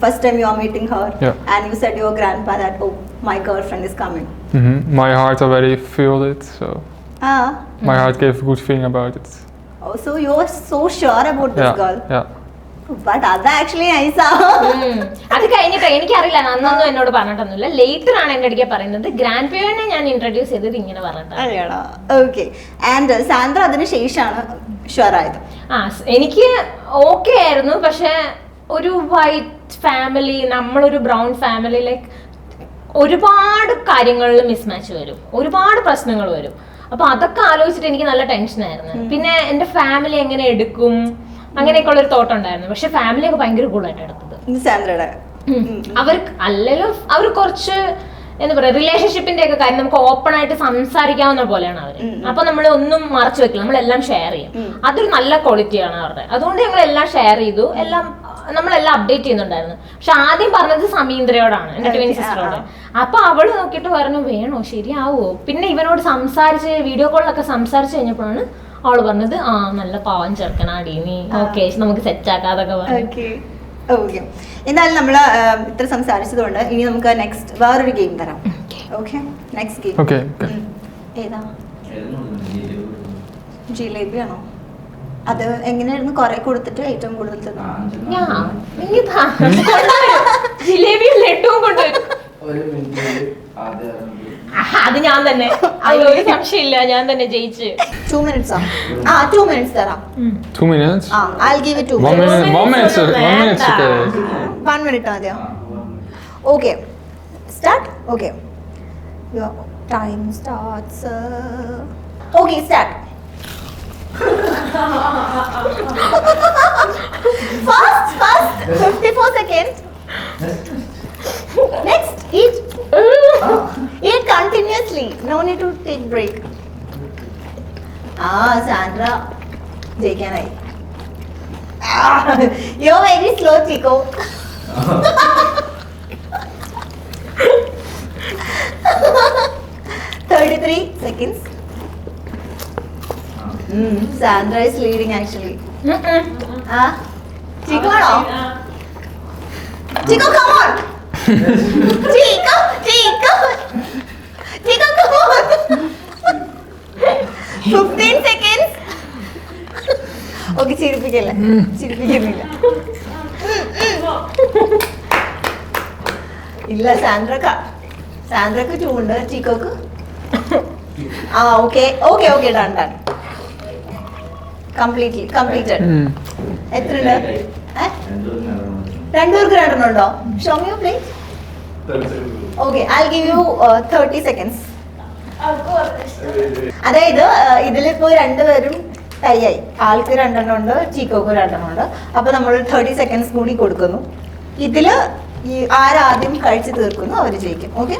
first time you are meeting her. Yeah. And you said your grandpa that, oh, my girlfriend is coming. My heart already felt it, so my heart gave a good feeling about it. Oh, so you are so sure about this girl. Yeah. But അത് actually നൈസാ. അത് കഴിഞ്ഞിട്ട് എനിക്കറിയില്ല, അന്നൊന്നും എന്നോട് പറഞ്ഞിട്ടൊന്നുമില്ല. Later ആണ് എന്റെ അടുക്കെ പറയുന്നത്. Grand പേനെ ഞാൻ ഇൻട്രൊഡ്യൂസ് ചെയ്തത് ഇങ്ങനെ പറഞ്ഞിട്ടാണ്. ഓക്കെ. ആൻഡ് സാന്ദ്ര അതിന് ശേഷമാണ് ഷുവർ ആയത്. എനിക്ക് ഓക്കെ ആയിരുന്നു. പക്ഷെ ഒരു വൈറ്റ് ഫാമിലി, നമ്മളൊരു ബ്രൗൺ ഫാമിലി, ലൈക്ക് ഒരുപാട് കാര്യങ്ങളിൽ മിസ്മാച്ച് വരും, ഒരുപാട് പ്രശ്നങ്ങൾ വരും. അപ്പൊ അതൊക്കെ ആലോചിച്ചിട്ട് എനിക്ക് നല്ല ടെൻഷനായിരുന്നു. പിന്നെ എന്റെ ഫാമിലി എങ്ങനെ എടുക്കും അങ്ങനെയൊക്കെ ഉള്ളൊരു തോട്ട് ഉണ്ടായിരുന്നു. പക്ഷെ ഫാമിലിയൊക്കെ ഭയങ്കര കൂളായിട്ട് എടുത്തത്. അവർ കുറച്ച് എന്താ പറയാ, റിലേഷൻഷിപ്പിന്റെ ഒക്കെ കാര്യം നമുക്ക് ഓപ്പൺ ആയിട്ട് സംസാരിക്കാവുന്ന പോലെയാണ് അവര്. അപ്പൊ നമ്മൾ ഒന്നും മറച്ചു വെക്കില്ല, നമ്മളെല്ലാം ഷെയർ ചെയ്യും. അതൊരു നല്ല ക്വാളിറ്റിയാണ് അവരുടെ. അതുകൊണ്ട് ഞങ്ങൾ എല്ലാം ഷെയർ ചെയ്തു. എല്ലാം നമ്മളെല്ലാം അപ്ഡേറ്റ് ചെയ്യുന്നുണ്ടായിരുന്നു. പക്ഷെ ആദ്യം പറഞ്ഞത് സമീന്ദ്രയോടാണ്, എന്റെ ട്വിൻ സിസ്റ്ററോട്. അപ്പൊ അവള് നോക്കിയിട്ട് പറഞ്ഞു വേണോ ശരിയാവോ. പിന്നെ ഇവനോട് സംസാരിച്ച് വീഡിയോ കോളിലൊക്കെ സംസാരിച്ച് കഴിഞ്ഞപ്പോഴാണ് അവള് പറഞ്ഞത് ആ നല്ല പാവം ചെറുക്കനാടി നീ, ഓക്കെ നമുക്ക് സെറ്റ് ആക്കാതൊക്കെ പറഞ്ഞു. ഓക്കെ, എന്തായാലും നമ്മൾ ഇത്ര സംസാരിച്ചത് കൊണ്ട് ഇനി നമുക്ക് നെക്സ്റ്റ് വേറൊരു ഗെയിം തരാം. Okay, next game Okay. ഏതാ? ജിലേബി ആണോ? അത് എങ്ങനെയായിരുന്നു? കുറെ കൊടുത്തിട്ട് ഏറ്റവും കൂടുതൽ ജിലേബി ലഡുവും കൊണ്ടുവരും. അത് ഞാൻ തന്നെ, ഒരു സംശയമില്ല, ഞാൻ തന്നെ ജയിച്ച്. 2 minutes 2 minutes തരാം. 2 minutes? I'll give it 2 1 minutes. minute. 1 minute. 1 minute. Okay. 1 minute മതിയോ? Okay, start. Okay, your time starts. Okay, start. Fast. 54 seconds. Next, eat continuously. No need to take break. Sandra ജയിക്കാനായി. You're very slow, Chico. $33 seconds. Sandra is leading actually. Chico, no? Chico, come on. Chico, come on. 15 seconds. Okay, ചിരിപ്പിക്കുന്നില്ല. ഇല്ല, സാന്ദ്രക്ക് 2 ഉണ്ട്, ചിക്കോക്ക് okay done completed. എത്രയുണ്ട്? രണ്ടുപേർക്ക് 2 ഉണ്ടോ? Show me your plate. Okay, I give you 30 seconds. അതായത് ഇതിലിപ്പോ രണ്ടുപേരും തയ്യായി. ആൾക്ക് 2 ഉണ്ട്, ചീക്കോക്ക് 2 ഉണ്ട്. അപ്പൊ നമ്മൾ 30 seconds കൂടി കൊടുക്കുന്നു. ഇതില് ആരാദ്യം കഴിച്ചു തീർക്കുന്നു അവര് ജയിക്കും. Okay,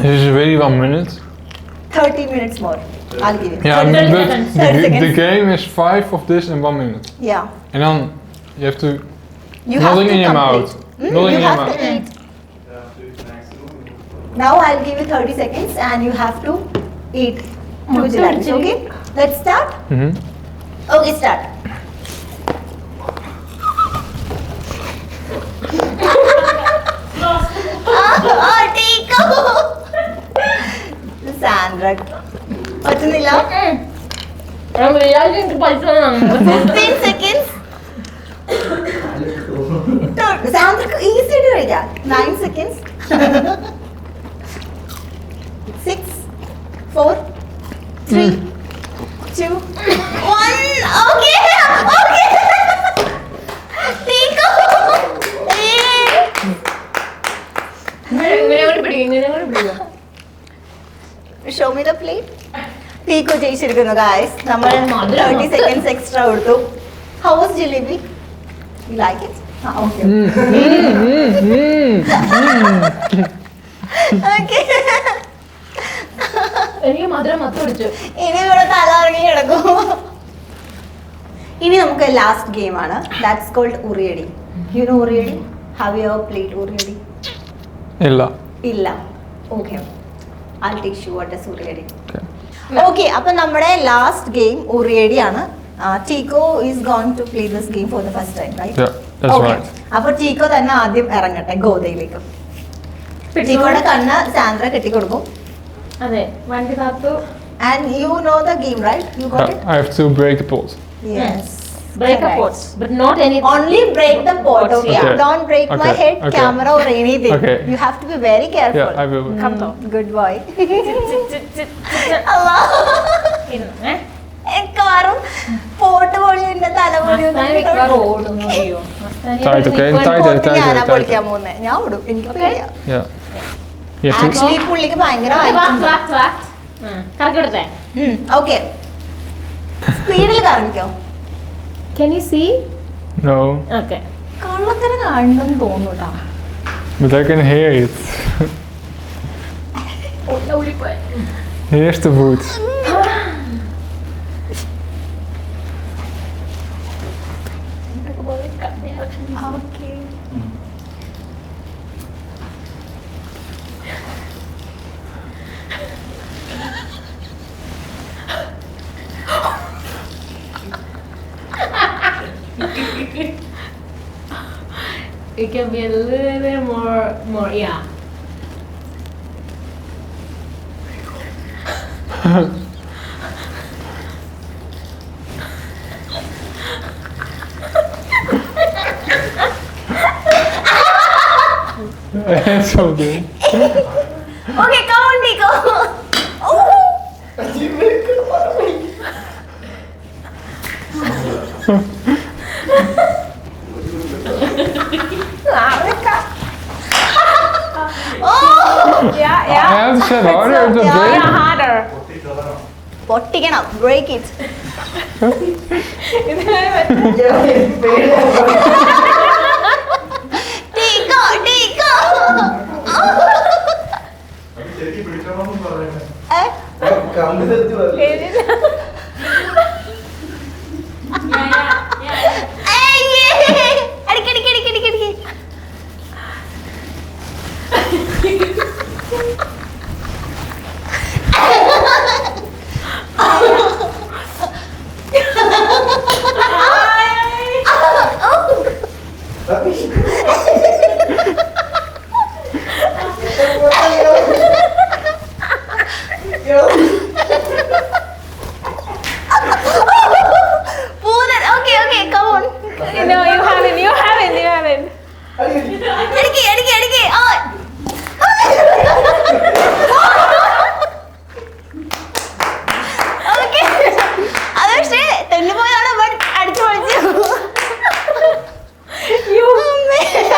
This is really 1 minute. 30 minutes more. I'll give it. Yeah, 30 but seconds. 30 the seconds. game is 5 of this in 1 minute. Yeah. And then you have to You have nothing to in your complete. mouth. Nothing You in your have mouth. to eat. Now I'll give you 30 seconds and you have to eat 2 jalebis. Okay? Let's start. Mhm. Okay, start. Tico. Sandra. പറ്റുന്നില്ല. 15 seconds. സാന്ദ്രക്ക് easy ആയിട്ട് കഴിക്കാം. 9 seconds. 6, 4, 3, 2, 1. Okay. Tico. Show me the plate. Tico ജയിച്ചിരിക്കുന്നു guys. നമ്മൾ 30 seconds extra കൊടുത്തു. How was jalebi? You like it? Okay. Okay. എനിക്ക് മധുരം പിടിച്ചു. ഇനി ഇവിടെ തലകറങ്ങി കിടക്കും. ഇനി നമുക്ക് ലാസ്റ്റ് ഗെയിം ആണ്. ദാറ്റ്സ് കോൾഡ് ഉറിയടി. യു നോ ഉറിയടി? ഹാവ് യു എവർ പ്ലേഡ് ഉറിയടി? ഇല്ല. Okay, I'll teach you what is ഉറിയടി. ഓക്കെ, അപ്പൊ നമ്മുടെ ലാസ്റ്റ് ഗെയിം ഉറിയടി ആണ്. Tico is going to play this game for the first time, right? Yeah, that's Okay. right. അപ്പൊ Tico തന്നെ ആദ്യം ഇറങ്ങട്ടെ ഗോതയിലേക്ക്. Ticoയുടെ കണ്ണ് സാന്ദ്ര കെട്ടിക്കൊടുക്കും. അതെ, വണ്ടി കാത്തു. And you know the game, right? You got it? I have to break the pot. Yes. Break a Correct. pot, but not any. Only break the pot, okay? Okay. Don't break my Okay. head, Okay. camera or anything. Okay. You have to be very careful. Yeah, I will. Good boy. Allah. മിക്കവാറും pot പൊളി എന്റെ തല പൊളി Tight, okay? Tight. ഞാനാ പൊളിക്കാൻ പോകുന്നത്. ഞാൻ ഓടും, എനിക്ക് പേടിയാ. Yeah. You have to. Actually പുള്ളിക്ക് ഭയങ്കര കറക്കെടുത്തേ. ഓക്കെ, സ്പീഡിൽ കറങ്ങിക്കോ. Can you see? No, Okay. കള്ളത്തരം കാണുന്നു തോന്നൂട്ടാ. but I can hear it. Here's the wood. Okay, You can be a little bit more, yeah. It's okay. Okay, come on, Nico. Yeah, I have to say harder. It's Yeah, okay. yeah, harder. പൊട്ടിക്കണം, break it. Nico, Nico. ഏ? ഏയ്, അടിക്ക്, അടിക്ക്, അടിക്ക്, അടിക്ക്, അടിക്ക്. Poothan, okay, okay, come on. No, you haven't. അടിക്ക്, അടിക്ക്, അടിക്ക്. ആ. Okay. അത് പക്ഷേ തെന്നിപ്പോയതാണ്, but അടിച്ചു പൊളിച്ചു.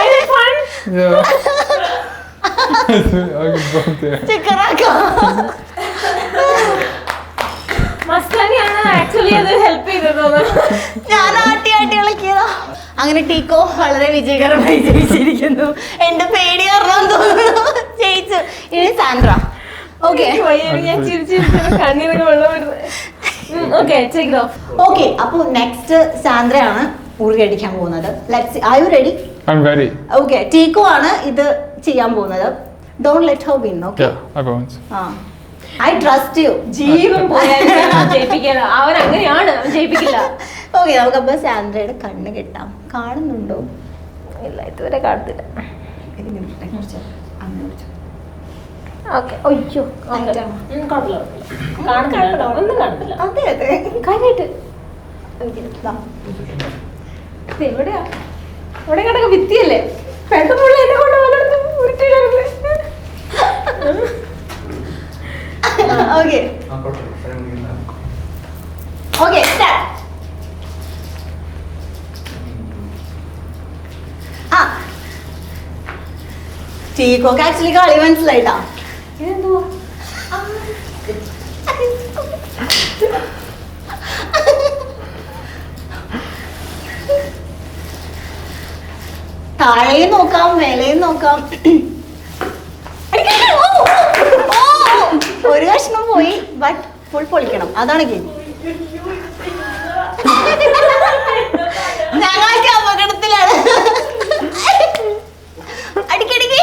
Is it fun? Yeah. I can both there. ചിക്കറാക്കാം. മസ്താനിയാണ് ആക്ച്വലി അത് ഹെൽപ്പ് ചെയ്തത്. ഞാൻ ആട്ടി ആട്ടി ഇളക്കിയതാ. അങ്ങനെ ടീക്കോ വളരെ വിജയകരമായി ജയിച്ചിരിക്കുന്നു. എന്റെ പേടി കാരണം തോന്നുന്നു ജയിച്ചു. ഇനി സാൻഡ്ര. ഓക്കെ ഞാൻ ചിരിച്ചിരിച്ചു കണ്ണീരൊക്കെ വെള്ളം വരുന്നത്. Okay, take it off. Okay, അപ്പൊ നെക്സ്റ്റ് സാൻഡ്രയാണ് ഊറുകടിക്കാൻ പോകുന്നത്. Let's are you ready? I'm ready. Okay, ടീക്കോ ആണ് ഇത് ചെയ്യാൻ പോകുന്നത്. Don't let her win. Okay, Yeah, I won't. I trust you. ജീവൻ പോയാലും ജയിപ്പിക്കാൻ അവൻ അങ്ങനെയാണ്, അവൻ ജയിപ്പിക്കില്ല. ഓക്കെ, നമുക്കപ്പോ സാൻഡ്രയുടെ കണ്ണ് കെട്ടാം. കാണുന്നുണ്ടോ? ഇല്ല, ഇതുവരെ കാണത്തില്ല. ഓക്കെ, അയ്യോ ആയിട്ടാണോ? കാണുന്നില്ല, ഒന്നും കാണത്തില്ല. അതെ അതെ. കാര്യമായിട്ട് ദാ. ഇത് എവിടെയാ? ഇവിടെ കിടക്ക ഭിത്തിയല്ലേ? പെട്ടെന്നുള്ള എന്നെ കൊണ്ട് വന്നിട്ട് ഉരുട്ടിയിടരുത്. Okay okay, start. ആ, ടീക്കോക്ക് ആക്ച്വലി കളി മനസ്സിലായിട്ടാ. ഇതെന്തുവാ? താഴെയും നോക്കാം, മേലെയും നോക്കാം. ഓ, ഓ, ഒരു കഷ്ണം പോയി, ബട്ട് ഫുൾ പൊളിക്കണം. അതാണ് ഗെയിം. ഞങ്ങൾക്ക് അപകടത്തിലാണ്. അടിക്കടിക്ക്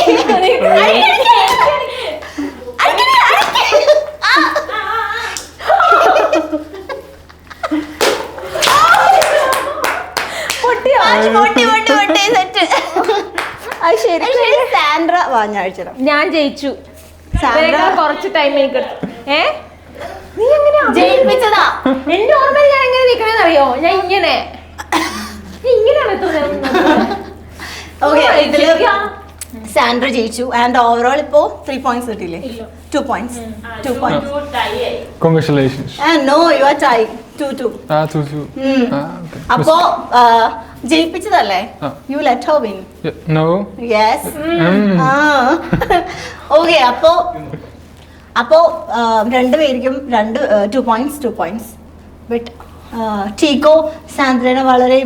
സാൻഡ്ര വാഞ്ഞാഴ്ച ഞാൻ ജയിച്ചു. സാൻഡ്ര കുറച്ച് ടൈം എനിക്ക് നീ എങ്ങനെയാ ജയിപ്പിച്ചതാ. എന്റെ ഓർമ്മയിൽ ഞാൻ എങ്ങനെ നിൽക്കണെന്ന് അറിയോ? ഞാൻ ഇങ്ങനെയാണ് ഓക്കെ, ഇതില് സാൻഡ്ര ജയിച്ചു. ആൻഡ് ഓവറോൾ ഇപ്പോ 3 points കിട്ടിയില്ലേ? 2 points. 2 points. Congratulations. No, you are tied. 2-2. 2-2. Okay. അപ്പോ ജയിപ്പിച്ചതല്ലേ? You let her win. Yeah, no. Yes. Okay, അപ്പോ രണ്ടുപേർക്കും 2 points. ബട്ട് ടീക്കോ സാന്ദ്രനെ വളരെ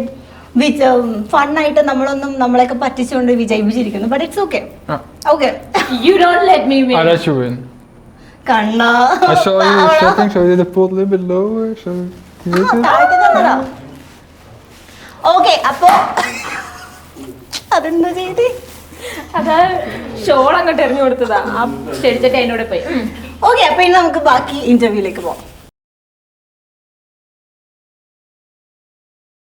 ഫണ്ണായിട്ട് നമ്മളെയൊക്കെ പറ്റിച്ചുകൊണ്ട് വിജയിപ്പിച്ചിരിക്കുന്നു. But it's okay. Okay, You don't let me win. I let you win. Kanna. I saw you setting, so you did pull a little bit lower, so you did it. താഴ്ത്തി തന്നതാ. Okay, അപ്പോ അതെന്താ ചെയ്തേ? അതാ shawl അങ്ങോട്ട് എറിഞ്ഞു കൊടുത്തതാ. ആ ചെടിച്ചട്ടി അതിൻ്റെ കൂടെ പോയി. ഓക്കെ, അപ്പൊ ഇനി നമുക്ക് ബാക്കി ഇന്റർവ്യൂലേക്ക് പോവാം.